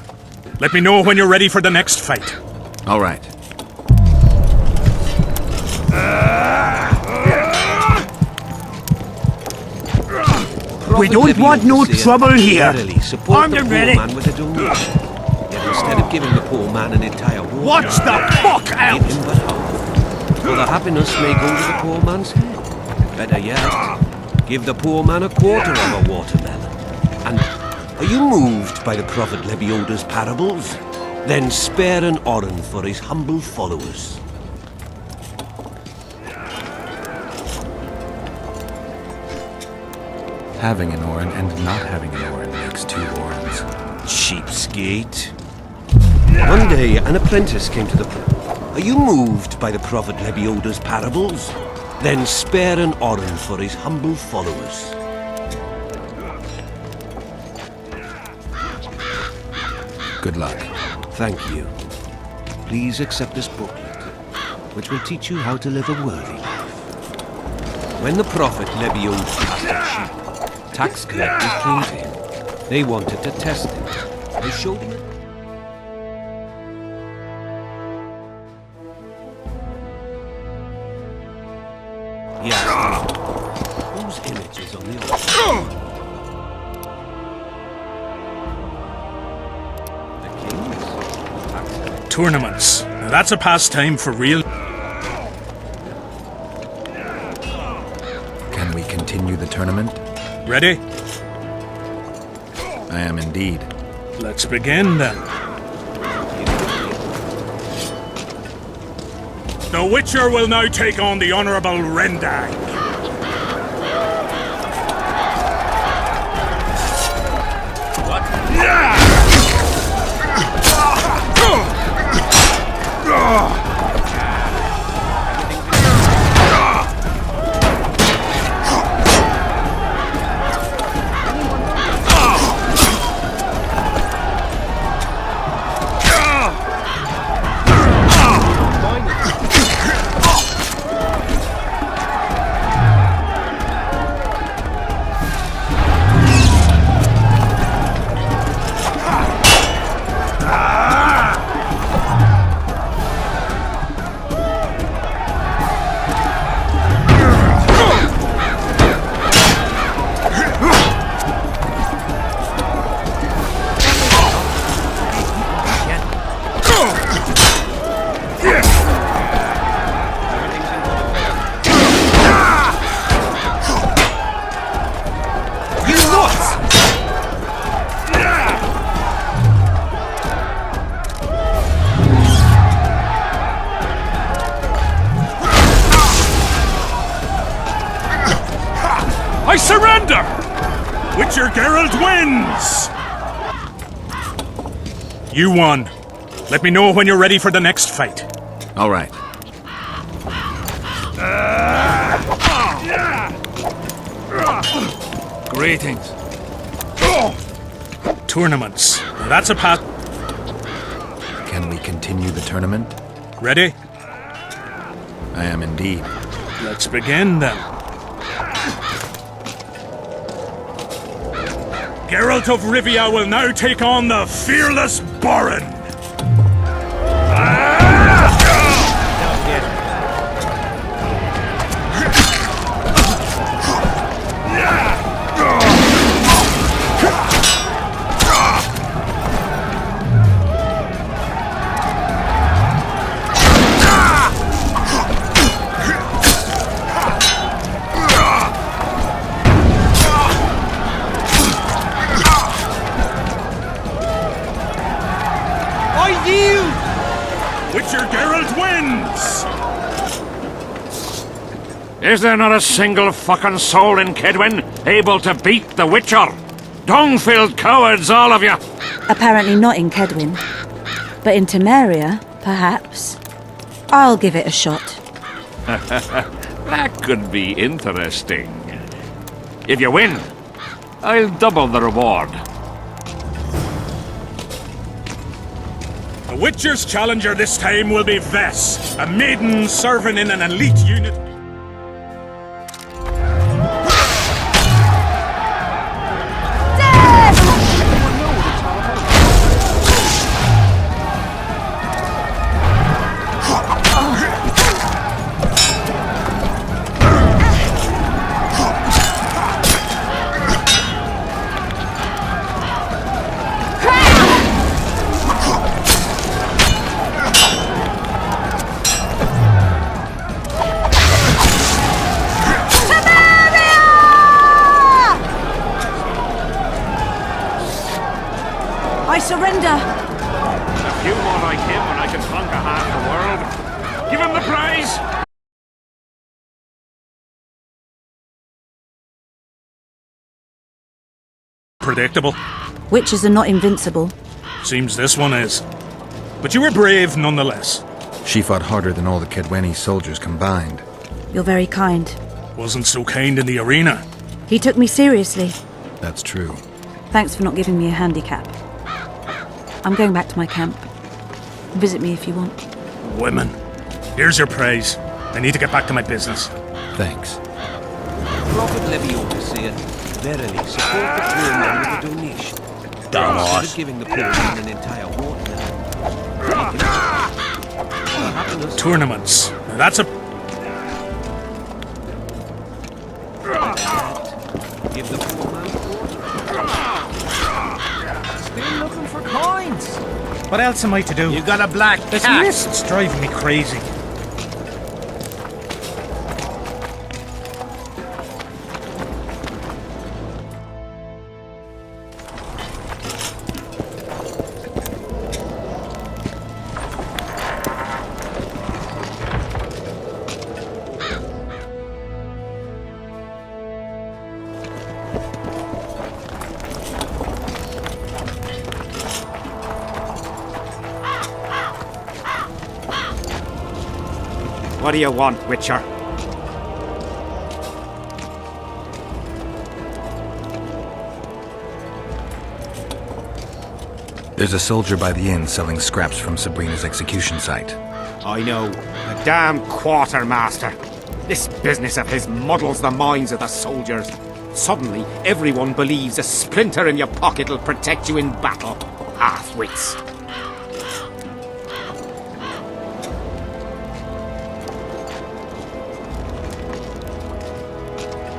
Let me know when you're ready for the next fight. All right. We don't want no trouble here. Armed and ready. Yet instead of giving the poor man an entire war, Watch the fuck out! give him but half. For the happiness may go to the poor man's head. Better yet, give the poor man a quarter of a watermelon. And are you moved by the Prophet Lebioda's parables? Then spare an oren for his humble followers. Having an Orin and not having an Orin makes 2 Orins. Cheapskate. One day, an apprentice came to the Prophet. Are you moved by the Prophet Lebioda's parables? Then spare an oren for his humble followers. Good luck. Thank you. Please accept this booklet, which will teach you how to live a worthy life. When the Prophet Lebiod passed a sheep, tax collectors came to him. They wanted to test him. They showed him it. He asked them, whose image is on the altar? Tournaments. Now that's a pastime for real... Can we continue the tournament? Ready? I am indeed. Let's begin then. The Witcher will now take on the Honourable Rendag. I surrender! Witcher Geralt wins! You won. Let me know when you're ready for the next fight. All right. Greetings. Tournaments. Now that's a pass. Can we continue the tournament? Ready? I am indeed. Let's begin then. Geralt of Rivia will now take on the fearless Borin. Witcher Geralt wins! Is there not a single fucking soul in Kedwen able to beat the Witcher? Dung-filled cowards, all of you! Apparently not in Kedwin. But in Temeria, perhaps. I'll give it a shot. That could be interesting. If you win, I'll double the reward. The Witcher's challenger this time will be Vess, a maiden serving in an elite unit. I surrender! A few more like him and I can conquer half the world. Give him the prize! Predictable. Witches are not invincible. Seems this one is. But you were brave nonetheless. She fought harder than all the Kedweni soldiers combined. You're very kind. Wasn't so kind in the arena. He took me seriously. That's true. Thanks for not giving me a handicap. I'm going back to my camp. Visit me if you want. Women. Here's your praise. I need to get back to my business. Thanks. Prophet Levy ought to say it. Verily, support the poor man with a donation. Damn Instead right. of giving the poor man an entire watermelon. Tournaments. Now that's a... Give the poor man still looking for coins. What else am I to do? You got a black This cat. mist's driving me crazy. What do you want, Witcher? There's a soldier by the inn selling scraps from Sabrina's execution site. I know. The damn quartermaster. This business of his muddles the minds of the soldiers. Suddenly, everyone believes a splinter in your pocket will protect you in battle. Half-wits.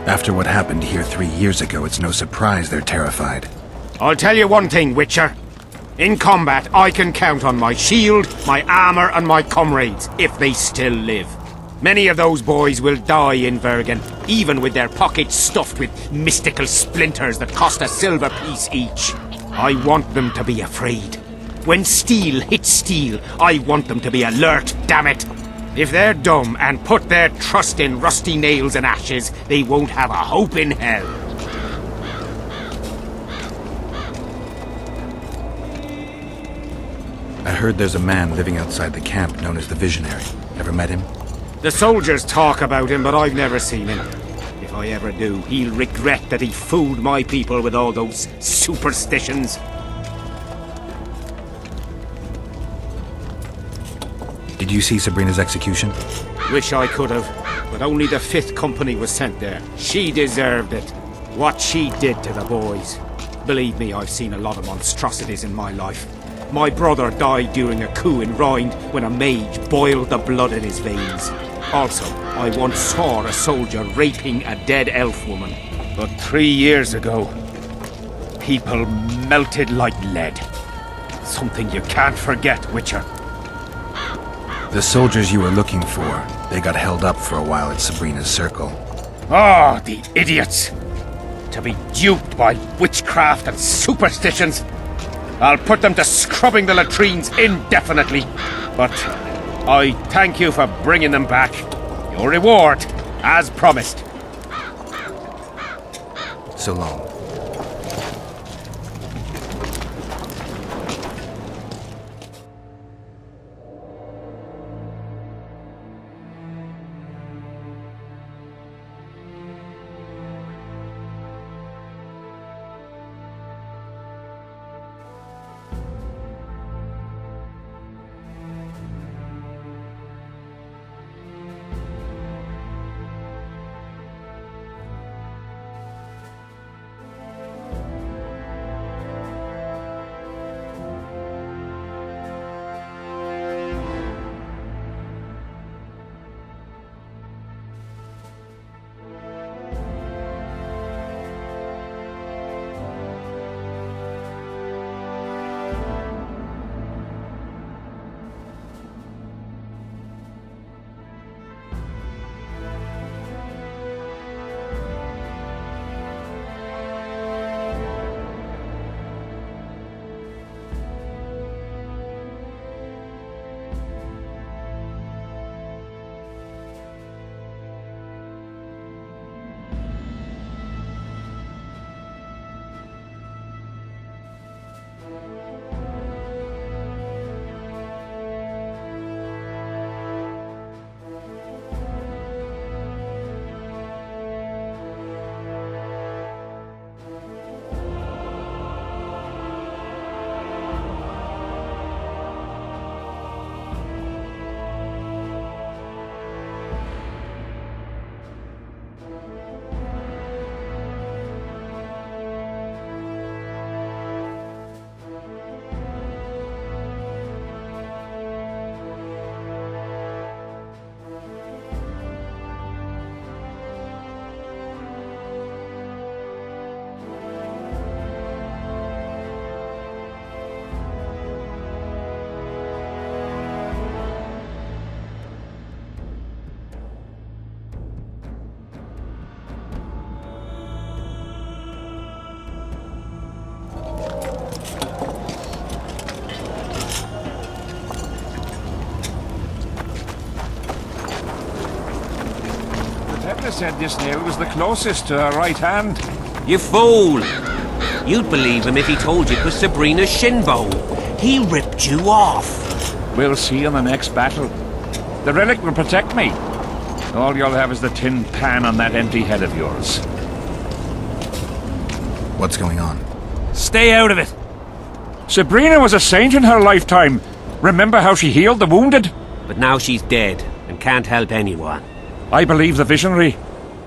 After what happened here 3 years ago, it's no surprise they're terrified. I'll tell you one thing, Witcher. In combat, I can count on my shield, my armor, and my comrades, if they still live. Many of those boys will die in Vergen, even with their pockets stuffed with mystical splinters that cost a silver piece each. I want them to be afraid. When steel hits steel, I want them to be alert, damn it! If they're dumb and put their trust in rusty nails and ashes, they won't have a hope in hell. I heard there's a man living outside the camp known as the Visionary. Ever met him? The soldiers talk about him, but I've never seen him. If I ever do, he'll regret that he fooled my people with all those superstitions. Did you see Sabrina's execution? Wish I could have, but only the 5th Company was sent there. She deserved it. What she did to the boys. Believe me, I've seen a lot of monstrosities in my life. My brother died during a coup in Rhind when a mage boiled the blood in his veins. Also, I once saw a soldier raping a dead elf woman. But 3 years ago, people melted like lead. Something you can't forget, Witcher. The soldiers you were looking for, they got held up for a while at Sabrina's circle. Ah, the idiots! To be duped by witchcraft and superstitions. I'll put them to scrubbing the latrines indefinitely. But I thank you for bringing them back. Your reward, as promised. So long. Said this nail was the closest to her right hand. You fool! You'd believe him if he told you it was Sabrina's shin bone. He ripped you off. We'll see in the next battle. The relic will protect me. All you'll have is the tin pan on that empty head of yours. What's going on? Stay out of it. Sabrina was a saint in her lifetime. Remember how she healed the wounded? But now she's dead and can't help anyone. I believe the Visionary.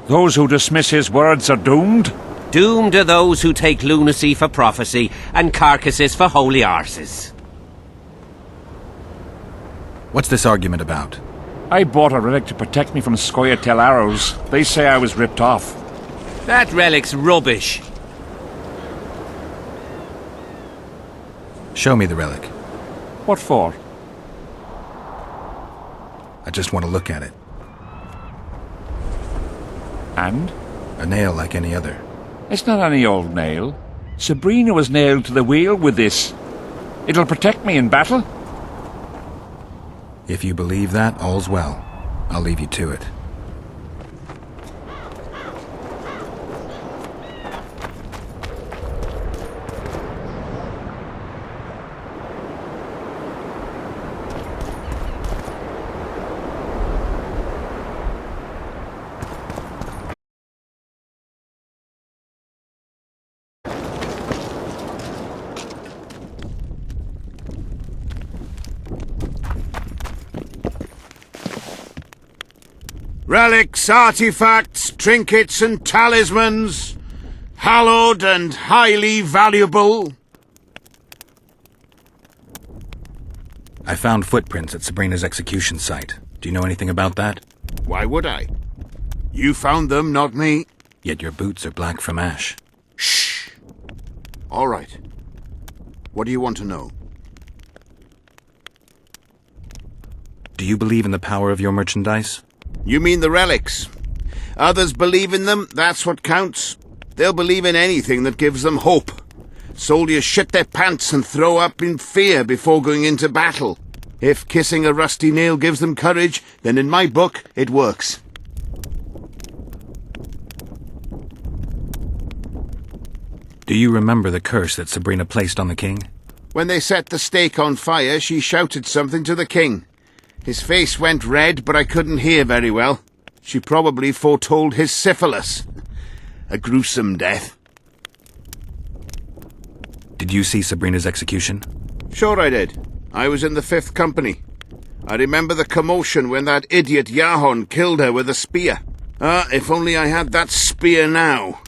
Those who dismiss his words are doomed. Doomed are those who take lunacy for prophecy and carcasses for holy arses. What's this argument about? I bought a relic to protect me from Scoia'tael arrows. They say I was ripped off. That relic's rubbish. Show me the relic. What for? I just want to look at it. And? A nail like any other. It's not any old nail. Sabrina was nailed to the wheel with this. It'll protect me in battle. If you believe that, all's well. I'll leave you to it. Relics, artifacts, trinkets and talismans, hallowed and highly valuable. I found footprints at Sabrina's execution site. Do you know anything about that? Why would I? You found them, not me. Yet your boots are black from ash. Shh. All right. What do you want to know? Do you believe in the power of your merchandise? You mean the relics? Others believe in them, that's what counts. They'll believe in anything that gives them hope. Soldiers shit their pants and throw up in fear before going into battle. If kissing a rusty nail gives them courage, then in my book, it works. Do you remember the curse that Sabrina placed on the king? When they set the stake on fire, she shouted something to the king. His face went red, but I couldn't hear very well. She probably foretold his syphilis. A gruesome death. Did you see Sabrina's execution? Sure I did. I was in the 5th Company. I remember the commotion when that idiot Yahon killed her with a spear. If only I had that spear now.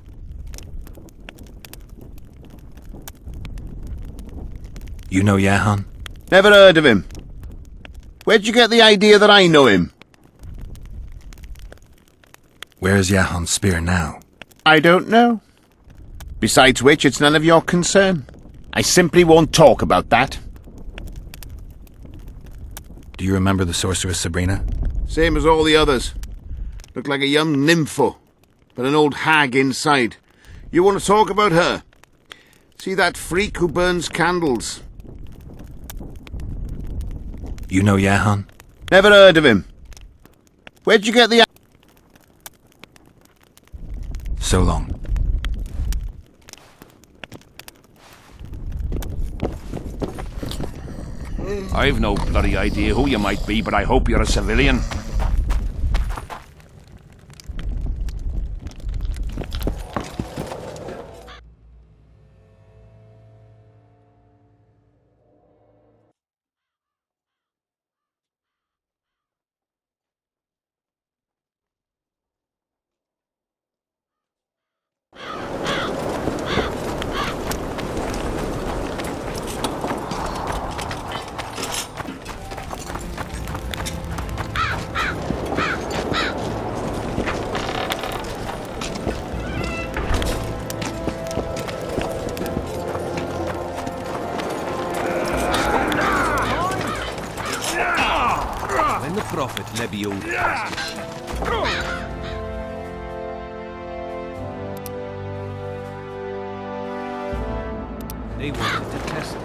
You know Yahan? Never heard of him. Where'd you get the idea that I know him? Where is Yahan's spear now? I don't know. Besides which, it's none of your concern. I simply won't talk about that. Do you remember the sorceress Sabrina? Same as all the others. Looked like a young nympho, but an old hag inside. You want to talk about her? See that freak who burns candles? You know Yahan? Never heard of him. Where'd you get the... So long. I've no bloody idea who you might be, but I hope you're a civilian. When the prophet Nebiu they wanted to test him.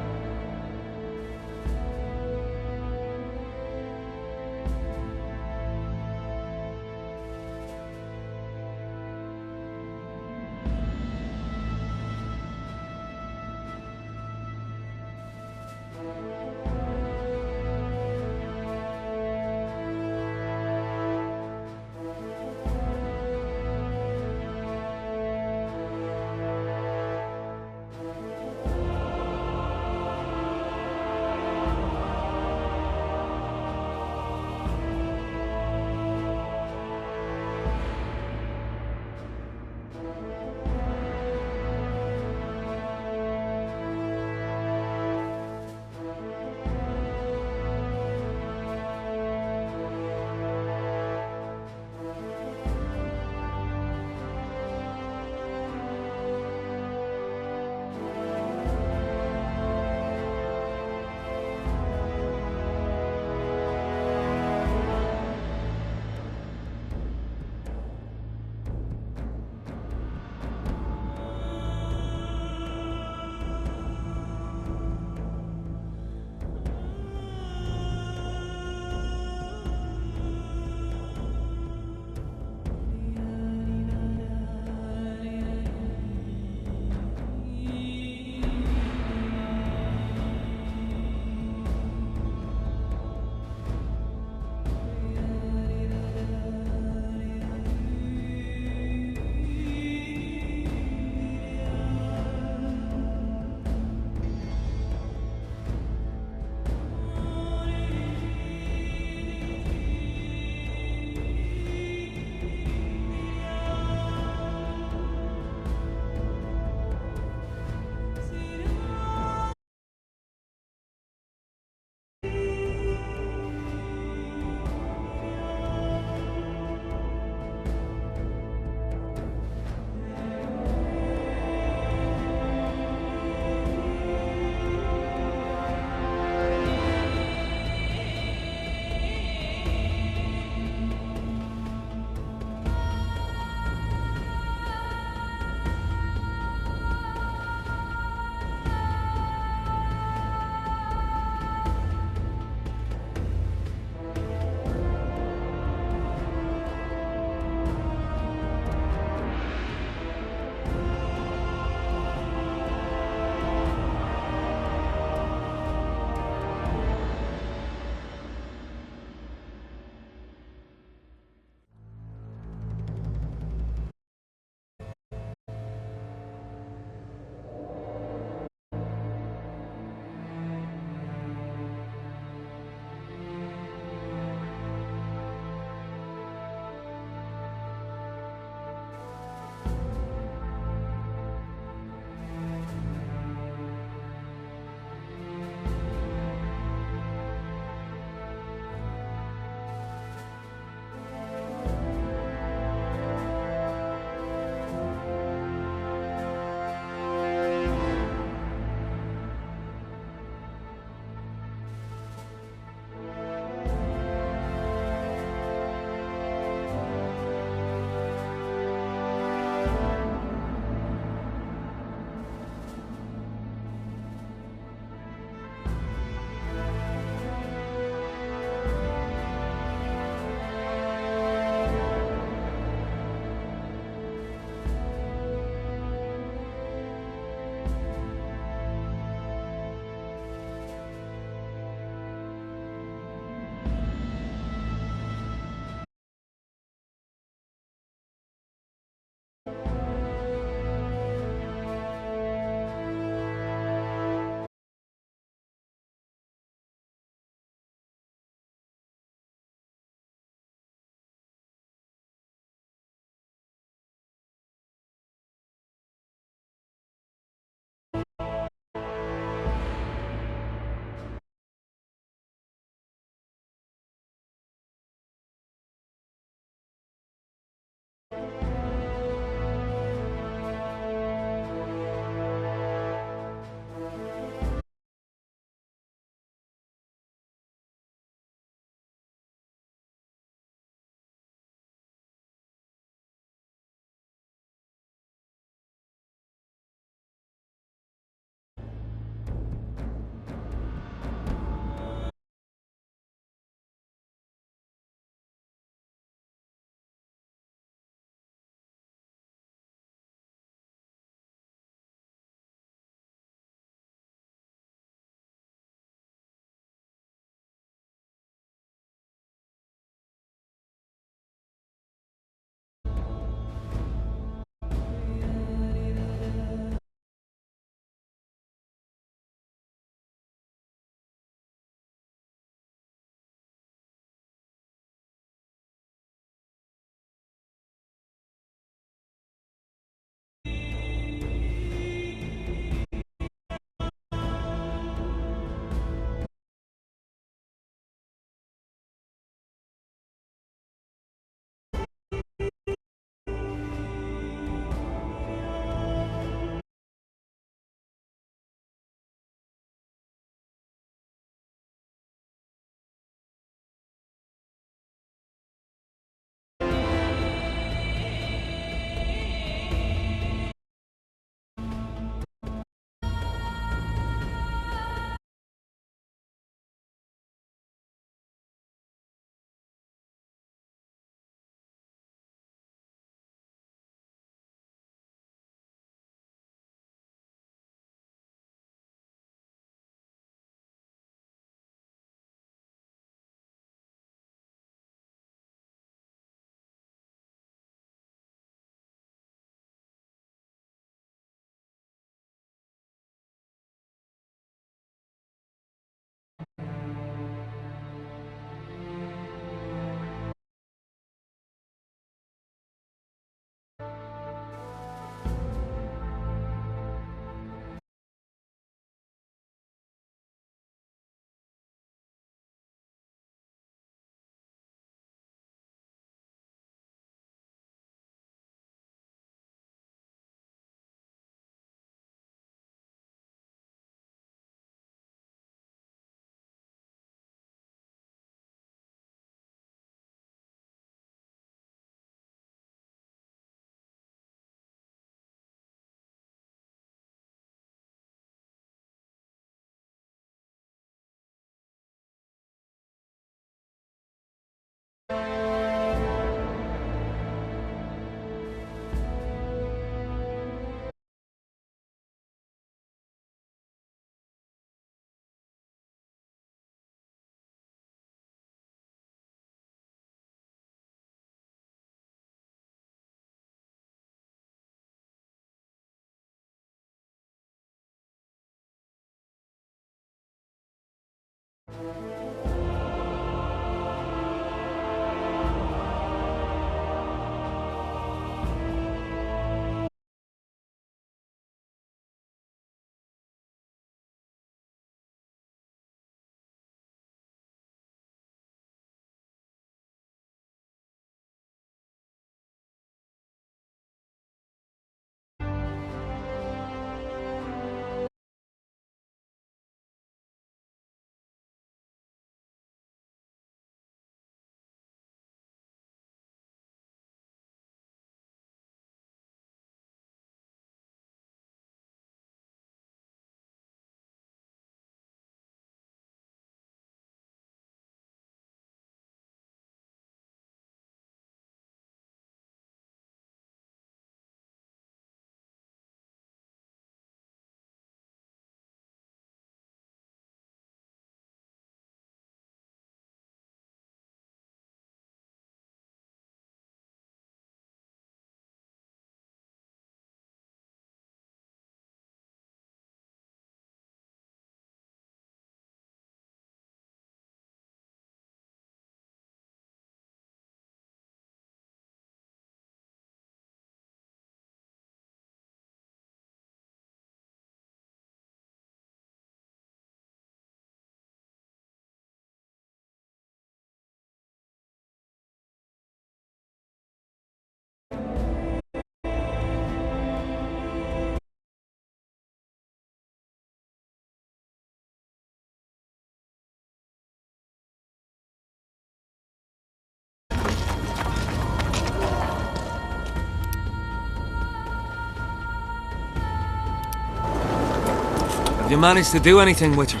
Have you managed to do anything with her?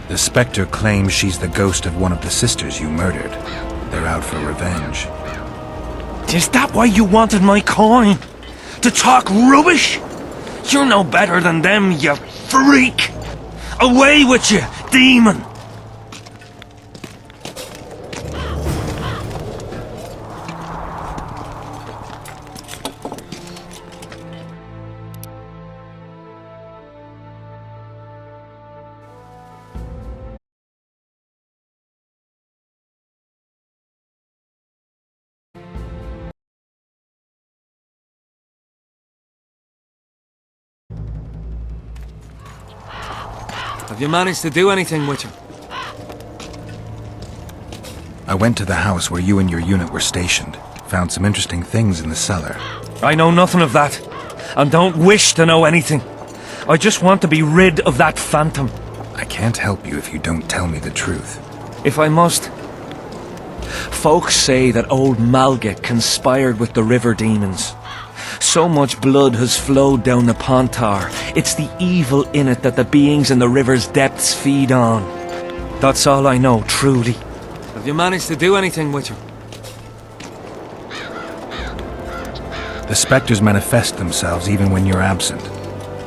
The Spectre claims she's the ghost of one of the sisters you murdered. They're out for revenge. Is that why you wanted my coin? To talk rubbish? You're no better than them, you freak! Away with you, demon! Have you managed to do anything with her? I went to the house where you and your unit were stationed. Found some interesting things in the cellar. I know nothing of that, and don't wish to know anything. I just want to be rid of that phantom. I can't help you if you don't tell me the truth. If I must. Folks say that old Malget conspired with the river demons. So much blood has flowed down the Pontar. It's the evil in it that the beings in the river's depths feed on. That's all I know, truly. Have you managed to do anything with her? The Spectres manifest themselves even when you're absent.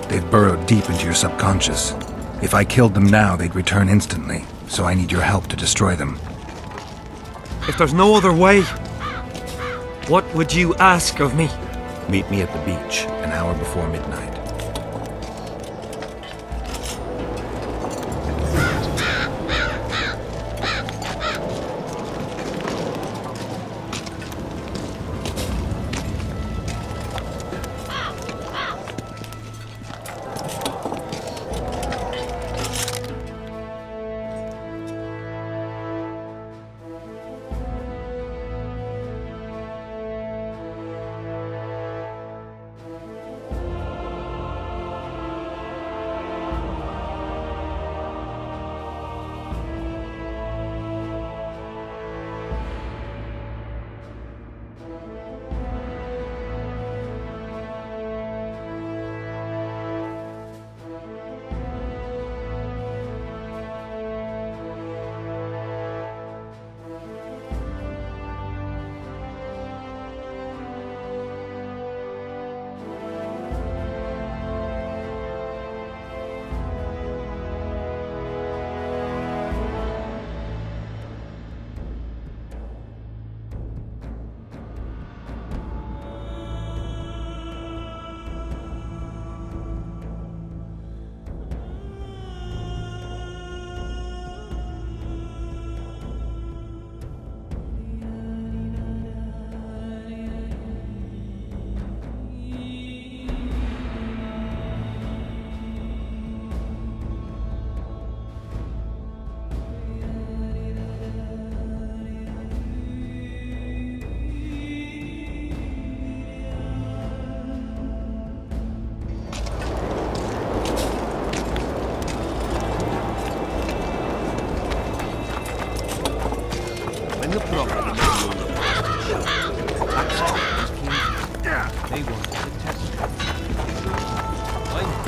They've burrowed deep into your subconscious. If I killed them now, they'd return instantly, so I need your help to destroy them. If there's no other way, what would you ask of me? Meet me at the beach, an hour before midnight.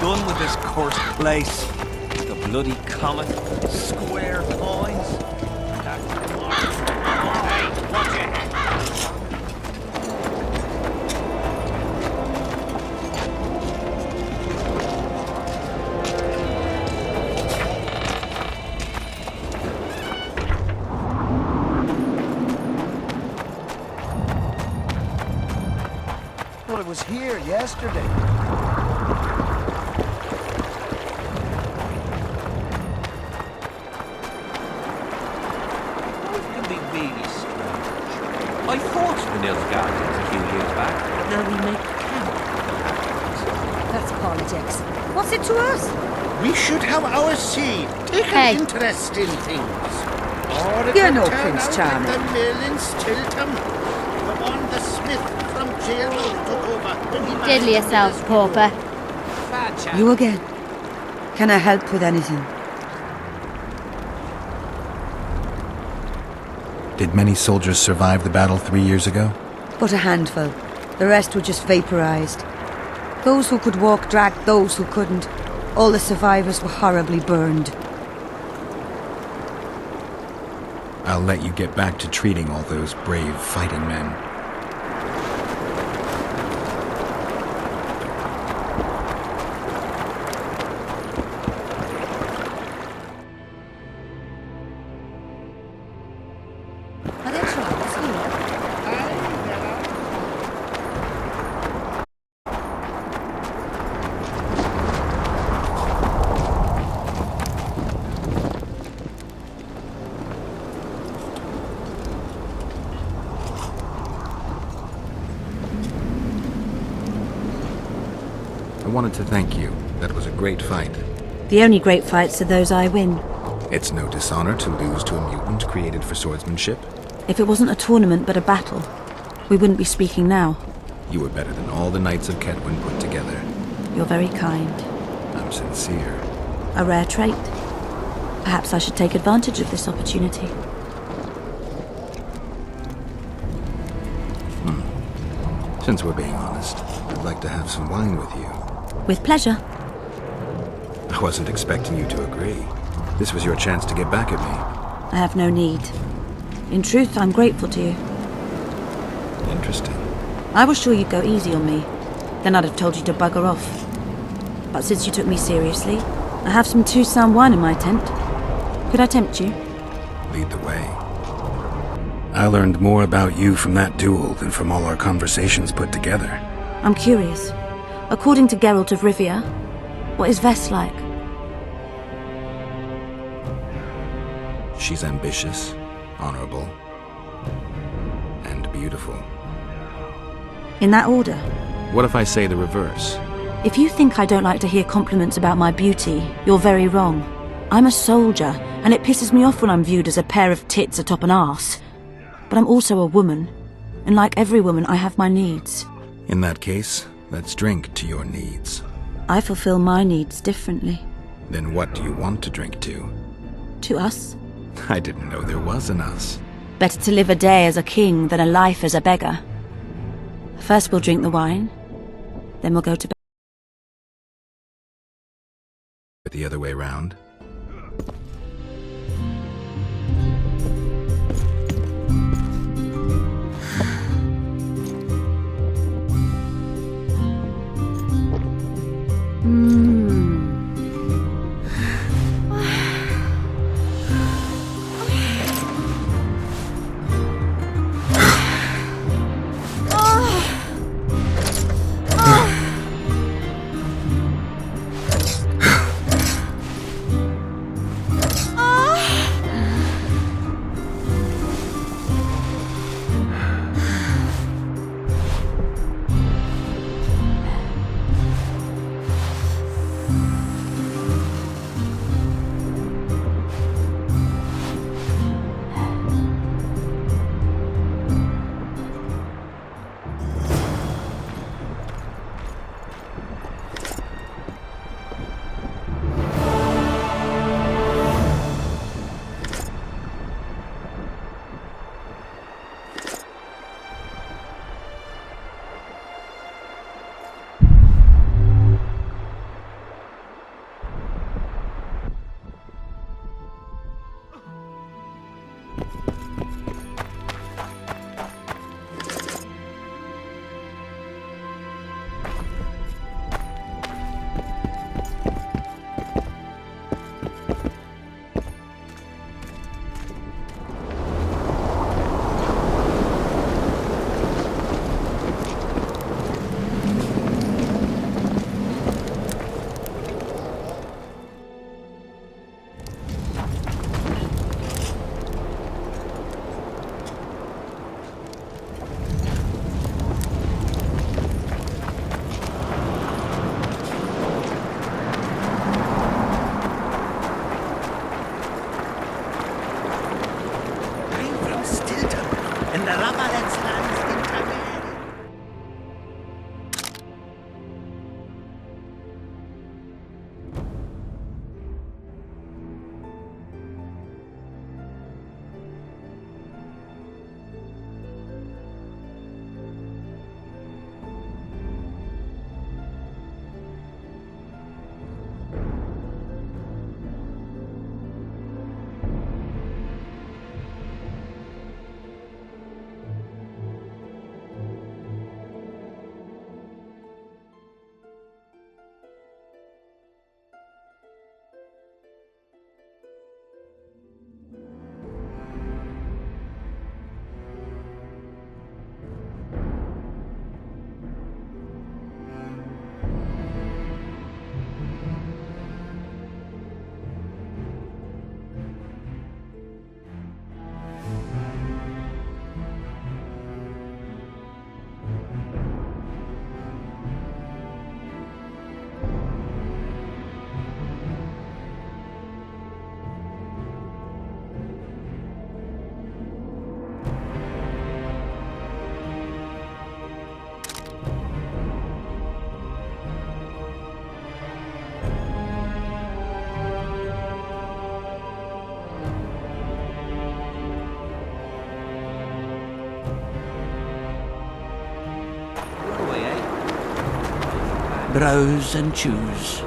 Done with this cursed place. The bloody comet, square coins. Hey, watch it! Well, it was here yesterday. I fought the Nilfgaardians a few years back, but now we make camp. That's politics. What's it to us? We should have our say, take Hey. an interest in things. Or it You're would no turn Prince out Charming. like the mill in Stilton. The one the smith from jail took over when he Diddle yourself, pauper. You again. Can I help with anything? Did many soldiers survive the battle 3 years ago? But a handful. The rest were just vaporized. Those who could walk dragged those who couldn't. All the survivors were horribly burned. I'll let you get back to treating all those brave fighting men. Are there tribes here? I wanted to thank you. That was a great fight. The only great fights are those I win. It's no dishonor to lose to a mutant created for swordsmanship. If it wasn't a tournament but a battle, we wouldn't be speaking now. You were better than all the knights of Kedwin put together. You're very kind. I'm sincere. A rare trait. Perhaps I should take advantage of this opportunity. Since we're being honest, I'd like to have some wine with you. With pleasure. I wasn't expecting you to agree. This was your chance to get back at me. I have no need. In truth, I'm grateful to you. Interesting. I was sure you'd go easy on me. Then I'd have told you to bugger off. But since you took me seriously, I have some Toussaint wine in my tent. Could I tempt you? Lead the way. I learned more about you from that duel than from all our conversations put together. I'm curious. According to Geralt of Rivia, what is Vess like? She's ambitious, honorable, and beautiful. In that order? What if I say the reverse? If you think I don't like to hear compliments about my beauty, you're very wrong. I'm a soldier, and it pisses me off when I'm viewed as a pair of tits atop an arse. But I'm also a woman, and like every woman, I have my needs. In that case, let's drink to your needs. I fulfill my needs differently. Then what do you want to drink to? To us? I didn't know there was an us. Better to live a day as a king than a life as a beggar. First we'll drink the wine, then we'll go to bed. The other way round? browse and choose.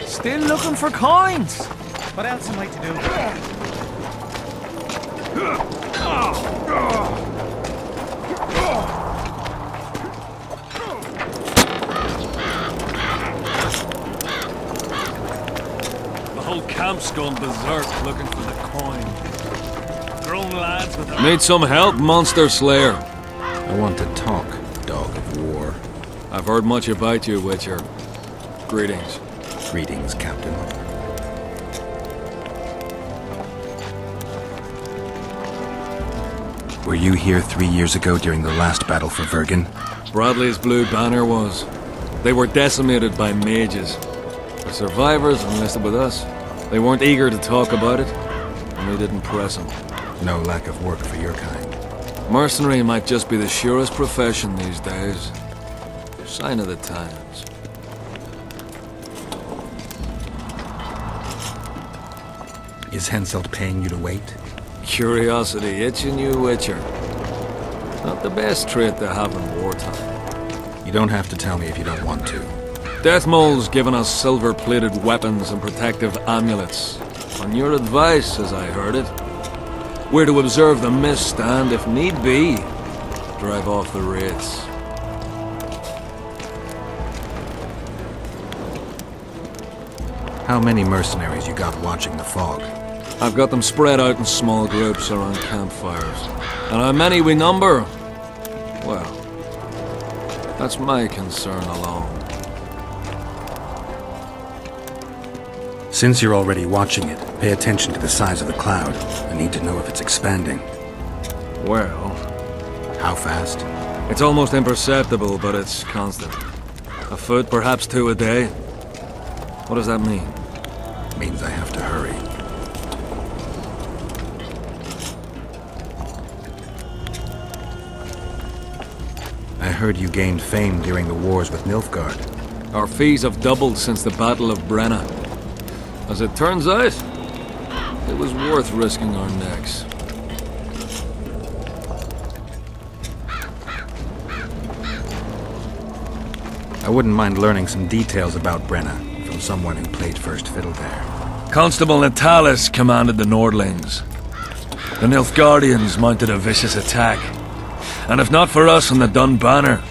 Still looking for coins? What else am I to do? The whole camp's gone berserk looking for the coin. Grown lads with their... Need some help, monster slayer? I want to talk, dog of war. I've heard much about you, Witcher. Greetings. Greetings, Captain. Were you here 3 years ago during the last battle for Vergen? Bradley's Blue Banner was. They were decimated by mages. The survivors enlisted with us. They weren't eager to talk about it, and we didn't press them. No lack of work for your kind. Mercenary might just be the surest profession these days. Sign of the times. Is Henselt paying you to wait? Curiosity itching you, Witcher. Not the best trait to have in wartime. You don't have to tell me if you don't want to. Deathmole's given us silver-plated weapons and protective amulets. On your advice, as I heard it. We're to observe the mist and, if need be, drive off the wraiths. How many mercenaries you got watching the fog? I've got them spread out in small groups around campfires. And how many we number? Well, that's my concern alone. Since you're already watching it, pay attention to the size of the cloud. I need to know if it's expanding. Well... How fast? It's almost imperceptible, but it's constant. A foot, perhaps 2 a day. What does that mean? Means I have to hurry. I heard you gained fame during the wars with Nilfgaard. Our fees have doubled since the Battle of Brenna. As it turns out, it was worth risking our necks. I wouldn't mind learning some details about Brenna from someone who played first fiddle there. Constable Natalis commanded the Nordlings. The Nilfgaardians mounted a vicious attack, And if not for us and the Dun Banner,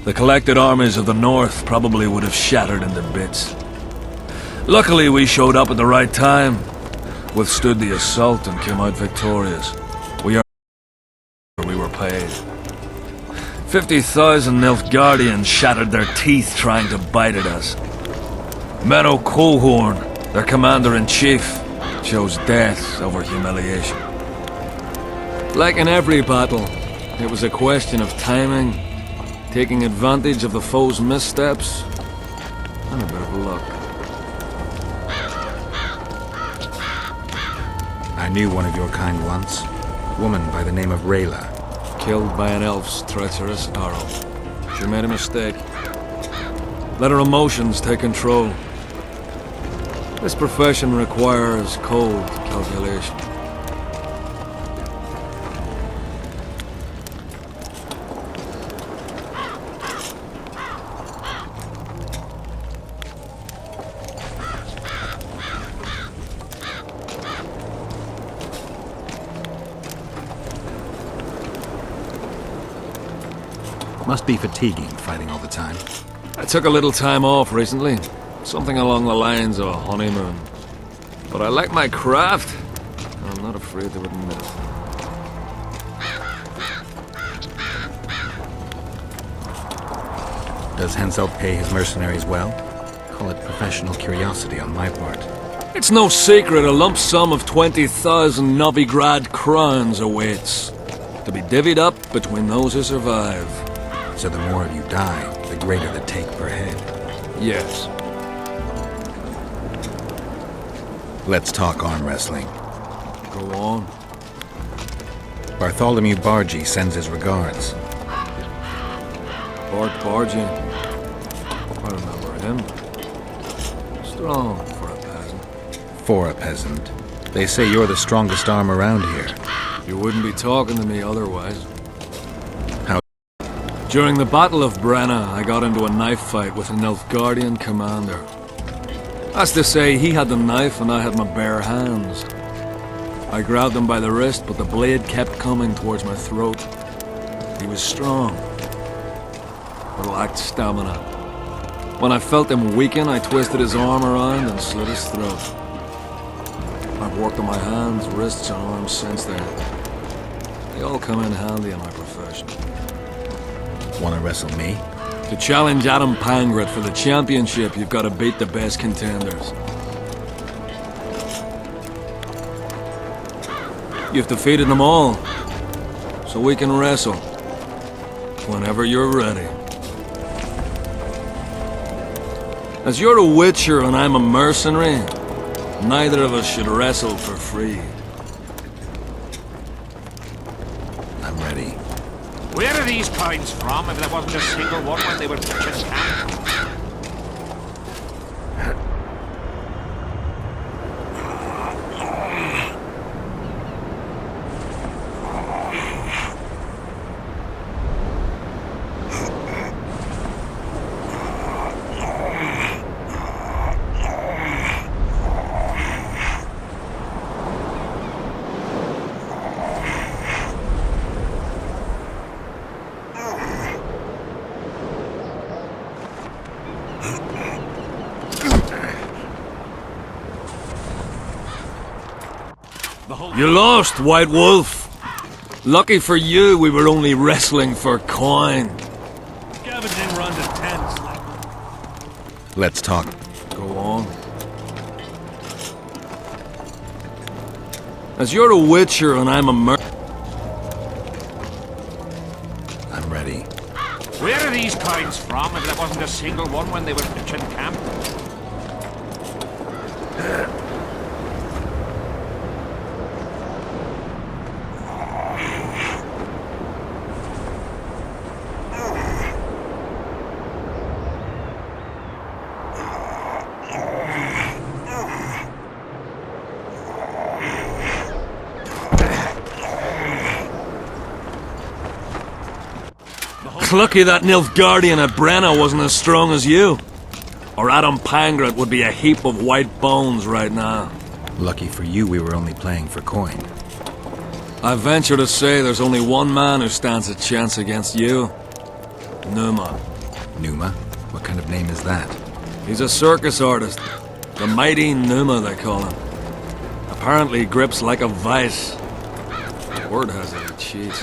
the collected armies of the north probably would have shattered into bits. Luckily, we showed up at the right time, withstood the assault and came out victorious. We were paid. 50,000 Nilfgaardians shattered their teeth trying to bite at us. Menno Colhorn, their commander-in-chief, chose death over humiliation. Like in every battle, it was a question of timing, taking advantage of the foe's missteps, and a bit of luck. I knew one of your kind once. A woman by the name of Rayla. Killed by an elf's treacherous arrow. She made a mistake. Let her emotions take control. This profession requires cold calculation. Must be fatiguing, fighting all the time. I took a little time off recently. Something along the lines of a honeymoon. But I like my craft, and I'm not afraid to admit it. Does Henselt pay his mercenaries well? Call it professional curiosity on my part. It's no secret a lump sum of 20,000 Novigrad crowns awaits, to be divvied up between those who survive. So the more of you die, the greater the take per head. Yes. Let's talk arm wrestling. Go on. Bartholomew Bargy sends his regards. Bart Bargy. I remember him. Strong for a peasant. For a peasant. They say you're the strongest arm around here. You wouldn't be talking to me otherwise. How? During the Battle of Brenna, I got into a knife fight with a Nilfgaardian commander. That's to say, he had the knife and I had my bare hands. I grabbed him by the wrist, but the blade kept coming towards my throat. He was strong, but lacked stamina. When I felt him weaken, I twisted his arm around and slit his throat. I've worked on my hands, wrists, and arms since then. They all come in handy in my profession. Wanna wrestle me? To challenge Adam Pangret for the championship, you've got to beat the best contenders. You've defeated them all, so we can wrestle whenever you're ready. As you're a witcher and I'm a mercenary, neither of us should wrestle for free. I'm ready. Where are these coins from if there wasn't a single one when they were pitching camp? You lost, White Wolf. Lucky for you, we were only wrestling for coin. Scavenging round the tents. Let's talk. Go on. As you're a witcher and I'm a I'm ready. Where are these coins from if there wasn't a single one when they were pitching camp? Lucky that Nilfgaardian at Brenna wasn't as strong as you. Or Adam Pangret would be a heap of white bones right now. Lucky for you, we were only playing for coin. I venture to say there's only one man who stands a chance against you. Numa. Numa? What kind of name is that? He's a circus artist. The mighty Numa, they call him. Apparently he grips like a vice. Word has it he cheats.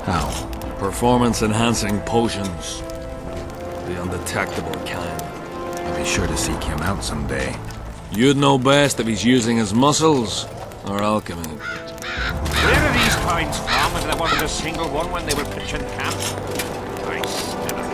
How? Performance-enhancing potions. The undetectable kind. I'll be sure to seek him out someday. You'd know best if he's using his muscles or alchemy. Where are these coins from? If there wasn't a single one when they were pitching camp. I smell that.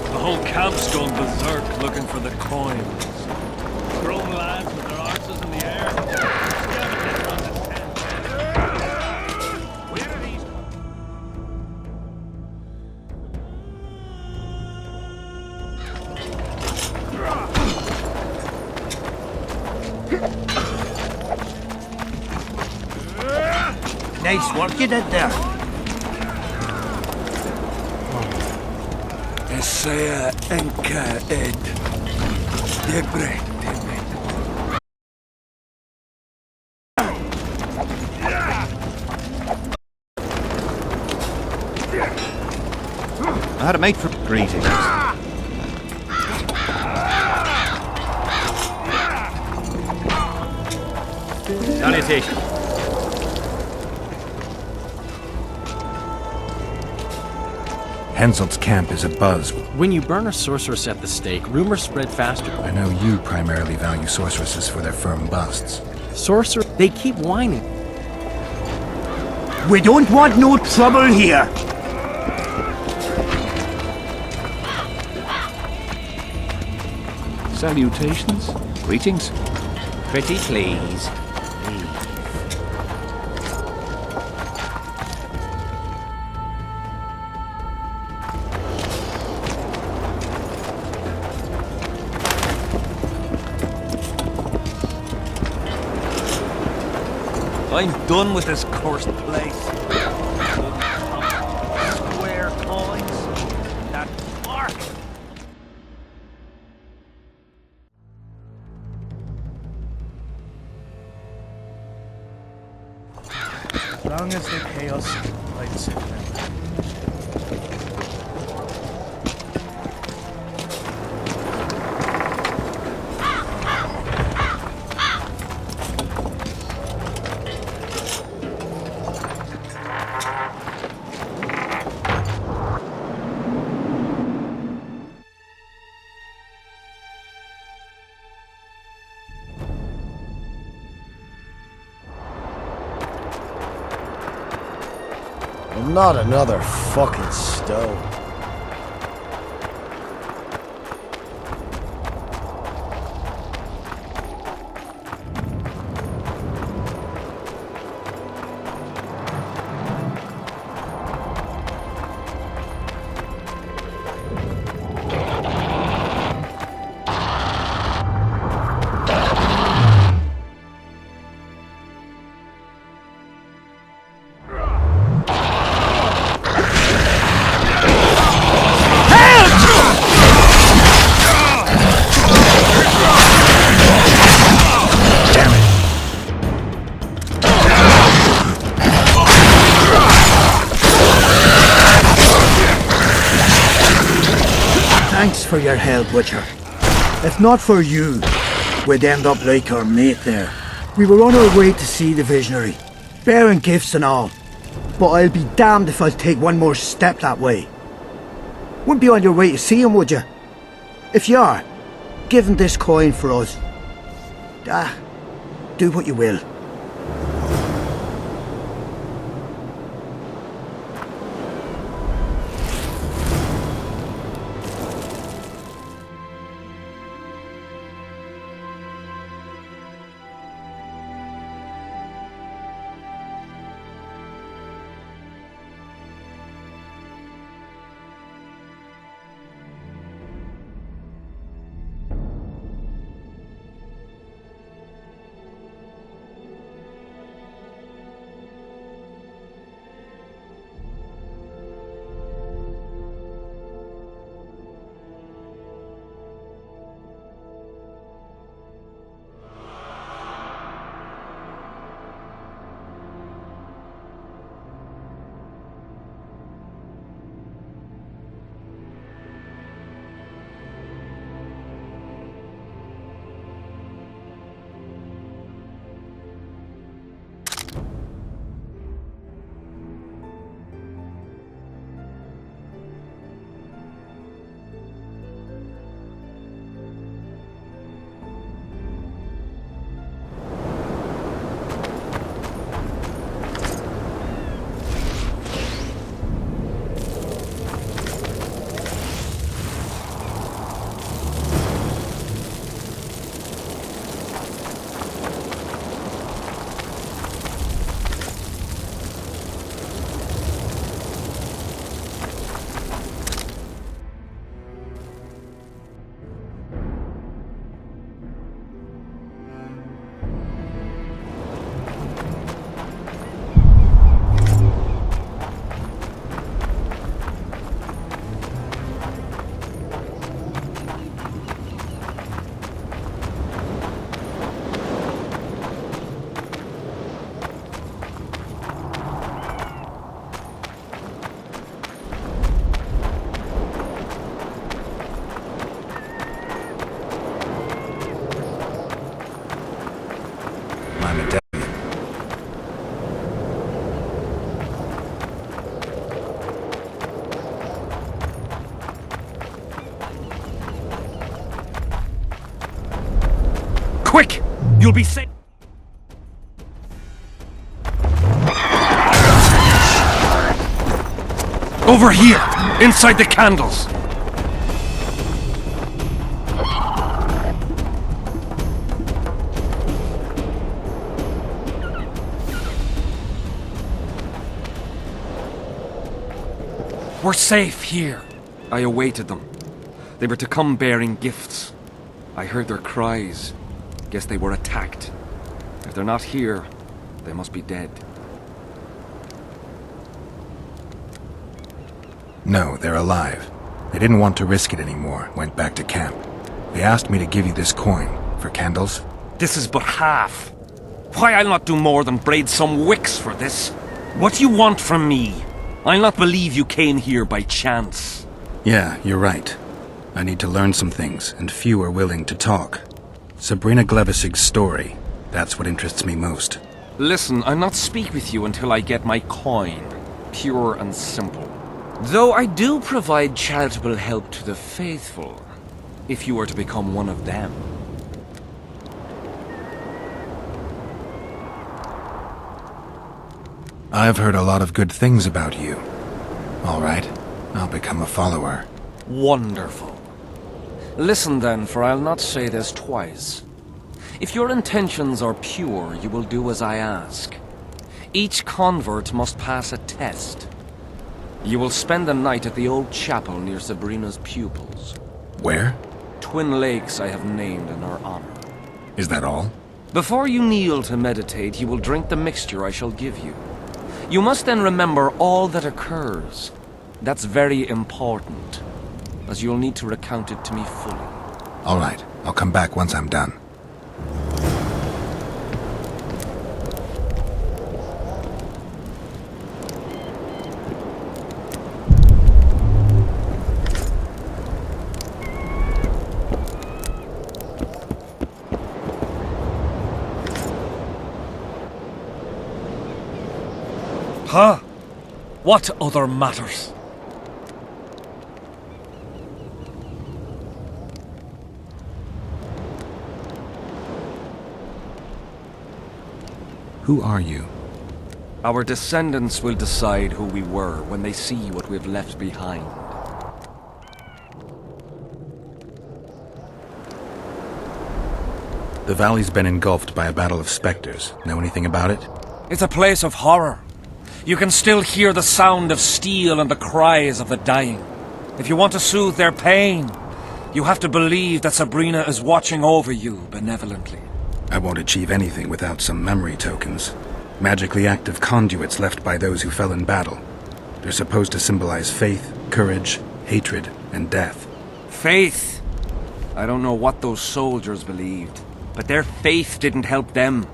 The whole camp's gone berserk looking for the coins. Grown lads with their arses in the air. Scavenging around the tent. Where are these? Nice work you did there. Esaya enka ed. Debre. I had a mate for greetings. Salutations. Henselt's camp is abuzz. When you burn a sorceress at the stake, rumors spread faster. I know you primarily value sorceresses for their firm busts. Sorcerer, they keep whining. We don't want no trouble here. Salutations. Greetings. Pretty please. I'm done with this cursed place. Square coins. That mark. As long as they pay us, I'd sit down. Not another fucking stone. Thanks for your help, Witcher. If not for you, we'd end up like our mate there. We were on our way to see the visionary, bearing gifts and all. But I'll be damned if I'll take one more step that way. Wouldn't be on your way to see him, would you? If you are, give him this coin for us. Do what you will. Quick! You'll be safe. Over here! Inside the candles! We're safe here. I awaited them. They were to come bearing gifts. I heard their cries. Guess they were attacked. If they're not here, they must be dead. No, they're alive. They didn't want to risk it anymore, went back to camp. They asked me to give you this coin, for candles. This is but half. Why, I'll not do more than braid some wicks for this. What do you want from me? I'll not believe you came here by chance. Yeah, you're right. I need to learn some things, and few are willing to talk. Sabrina Glevisig's story, that's what interests me most. Listen, I'll not speak with you until I get my coin. Pure and simple. Though I do provide charitable help to the faithful, if you were to become one of them. I've heard a lot of good things about you. All right, I'll become a follower. Wonderful. Listen then, for I'll not say this twice. If your intentions are pure, you will do as I ask. Each convert must pass a test. You will spend the night at the old chapel near Sabrina's pupils. Where? Twin Lakes I have named in her honor. Is that all? Before you kneel to meditate, you will drink the mixture I shall give you. You must then remember all that occurs. That's very important, as you'll need to recount it to me fully. All right, I'll come back once I'm done. Huh? What other matters? Who are you? Our descendants will decide who we were when they see what we've left behind. The valley's been engulfed by a battle of specters. Know anything about it? It's a place of horror. You can still hear the sound of steel and the cries of the dying. If you want to soothe their pain, you have to believe that Sabrina is watching over you benevolently. I won't achieve anything without some memory tokens. Magically active conduits left by those who fell in battle. They're supposed to symbolize faith, courage, hatred, and death. Faith? I don't know what those soldiers believed, but their faith didn't help them.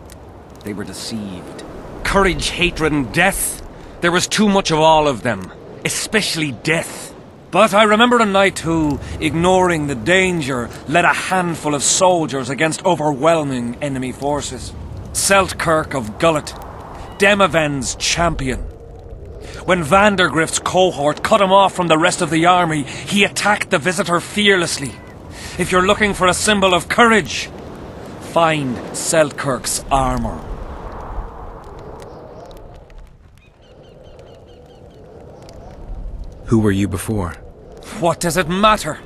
They were deceived. Courage, hatred, and death? There was too much of all of them, especially death. But I remember a knight who, ignoring the danger, led a handful of soldiers against overwhelming enemy forces. Seltkirk of Gullet, Demaven's champion. When Vandergrift's cohort cut him off from the rest of the army, he attacked the visitor fearlessly. If you're looking for a symbol of courage, find Seltkirk's armor. Who were you before? What does it matter?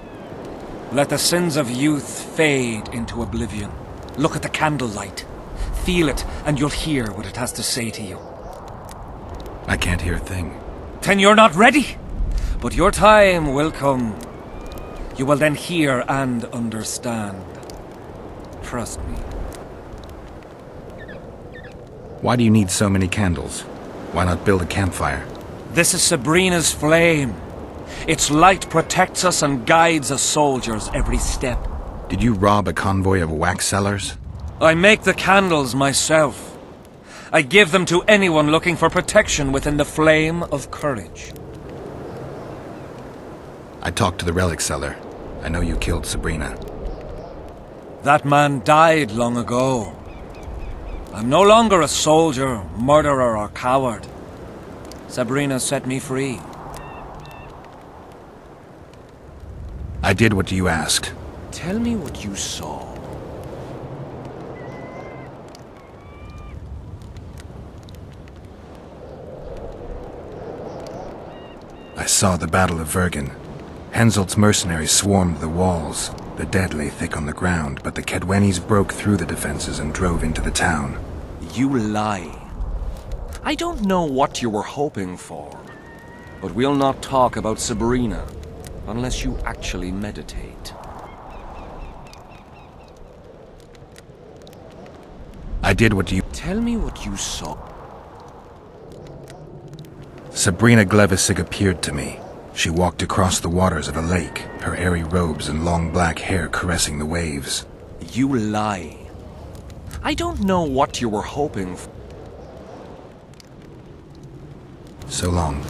Let the sins of youth fade into oblivion. Look at the candlelight. Feel it, and you'll hear what it has to say to you. I can't hear a thing. Then you're not ready. But your time will come. You will then hear and understand. Trust me. Why do you need so many candles? Why not build a campfire? This is Sabrina's flame. Its light protects us and guides us soldiers every step. Did you rob a convoy of wax sellers? I make the candles myself. I give them to anyone looking for protection within the flame of courage. I talked to the relic seller. I know you killed Sabrina. That man died long ago. I'm no longer a soldier, murderer, or coward. Sabrina set me free. I did what you asked. Tell me what you saw. I saw the Battle of Vergen. Henselt's mercenaries swarmed the walls. The dead lay thick on the ground, but the Kedwenis broke through the defenses and drove into the town. You lie. I don't know what you were hoping for, but we'll not talk about Sabrina unless you actually meditate. I did what you... Tell me what you saw. Sabrina Glevisig appeared to me. She walked across the waters of a lake, her airy robes and long black hair caressing the waves. You lie. I don't know what you were hoping for. So long.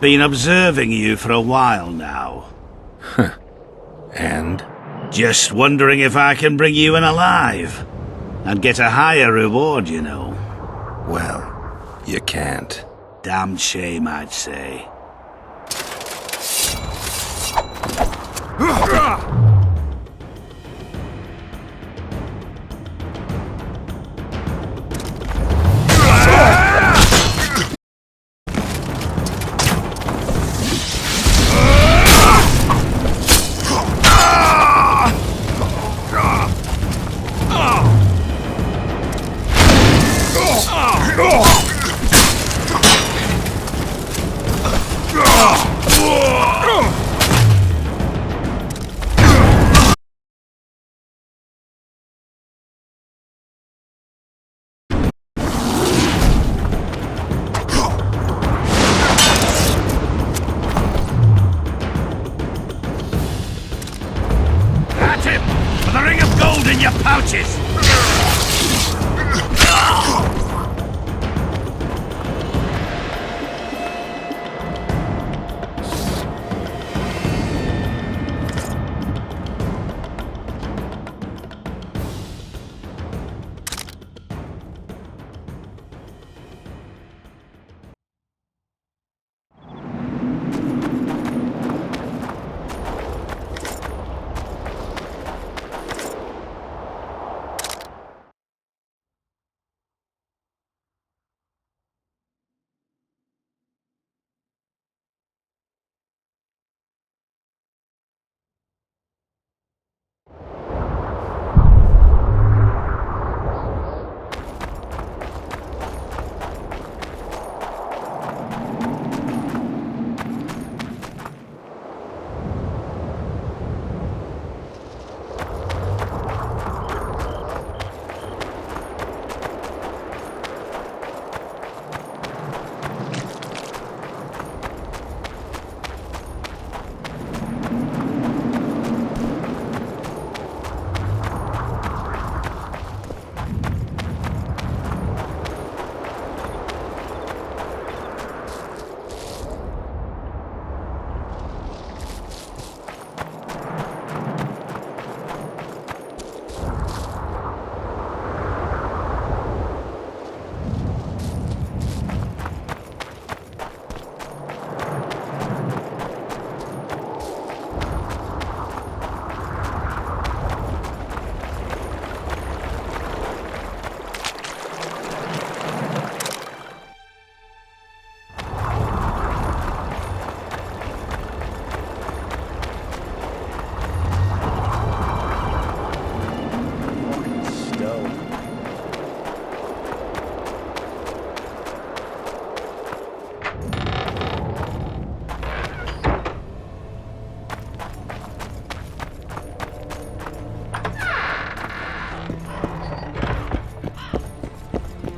Been observing you for a while now. And? Just wondering if I can bring you in alive. And get a higher reward, you know. Well, you can't. Damn shame, I'd say. At him! For the ring of gold in your pouches!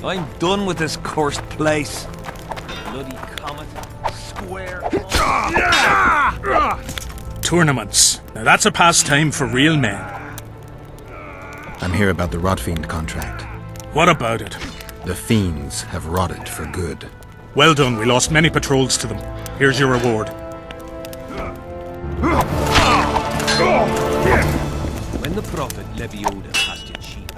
I'm done with this cursed place. Bloody comet. Square. Tournaments. Now that's a pastime for real men. I'm here about the Rotfiend contract. What about it? The Fiends have rotted for good. Well done, we lost many patrols to them. Here's your reward. When the prophet Lebioda pastured sheep.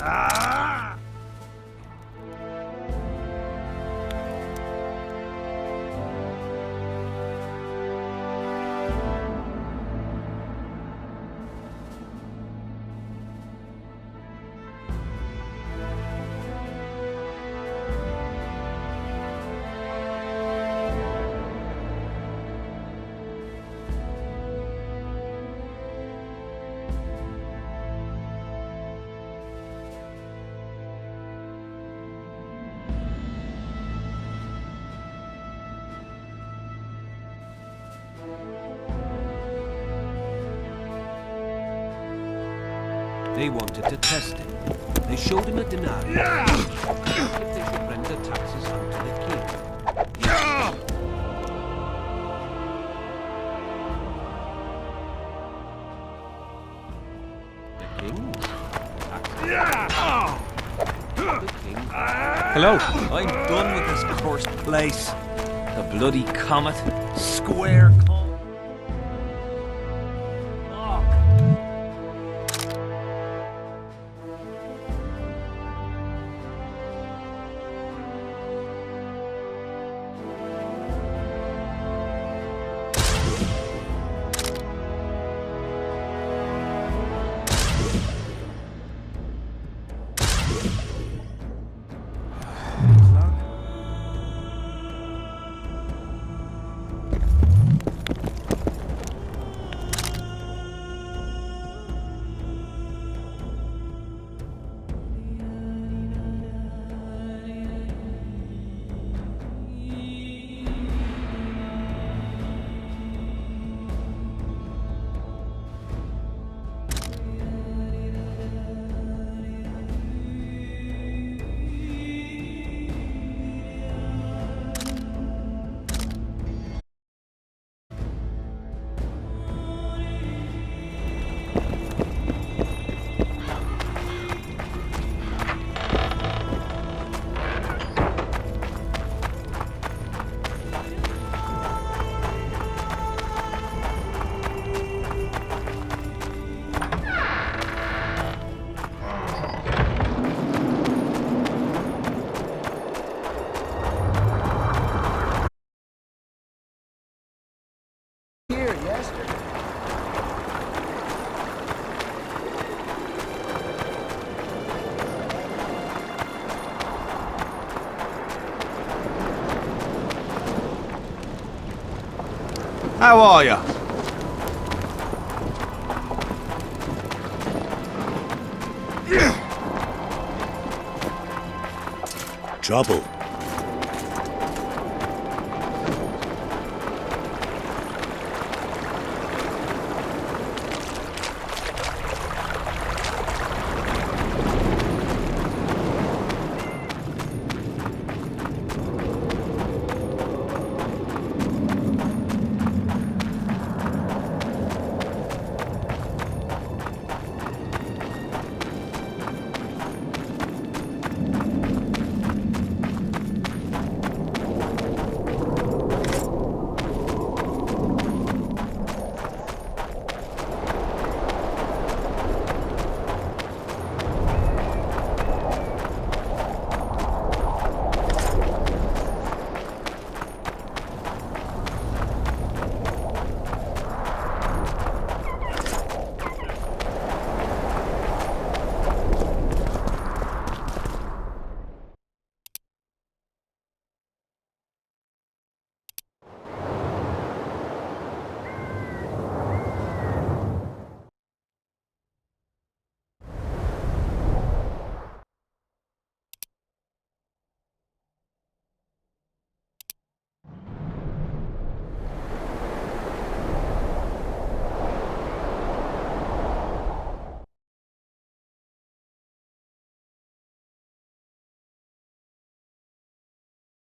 They wanted to test him. They showed him a denarius. If they should render taxes out to the king. The king? Hello. I'm done with this cursed place. The bloody comet. Square comet. How are you? Trouble.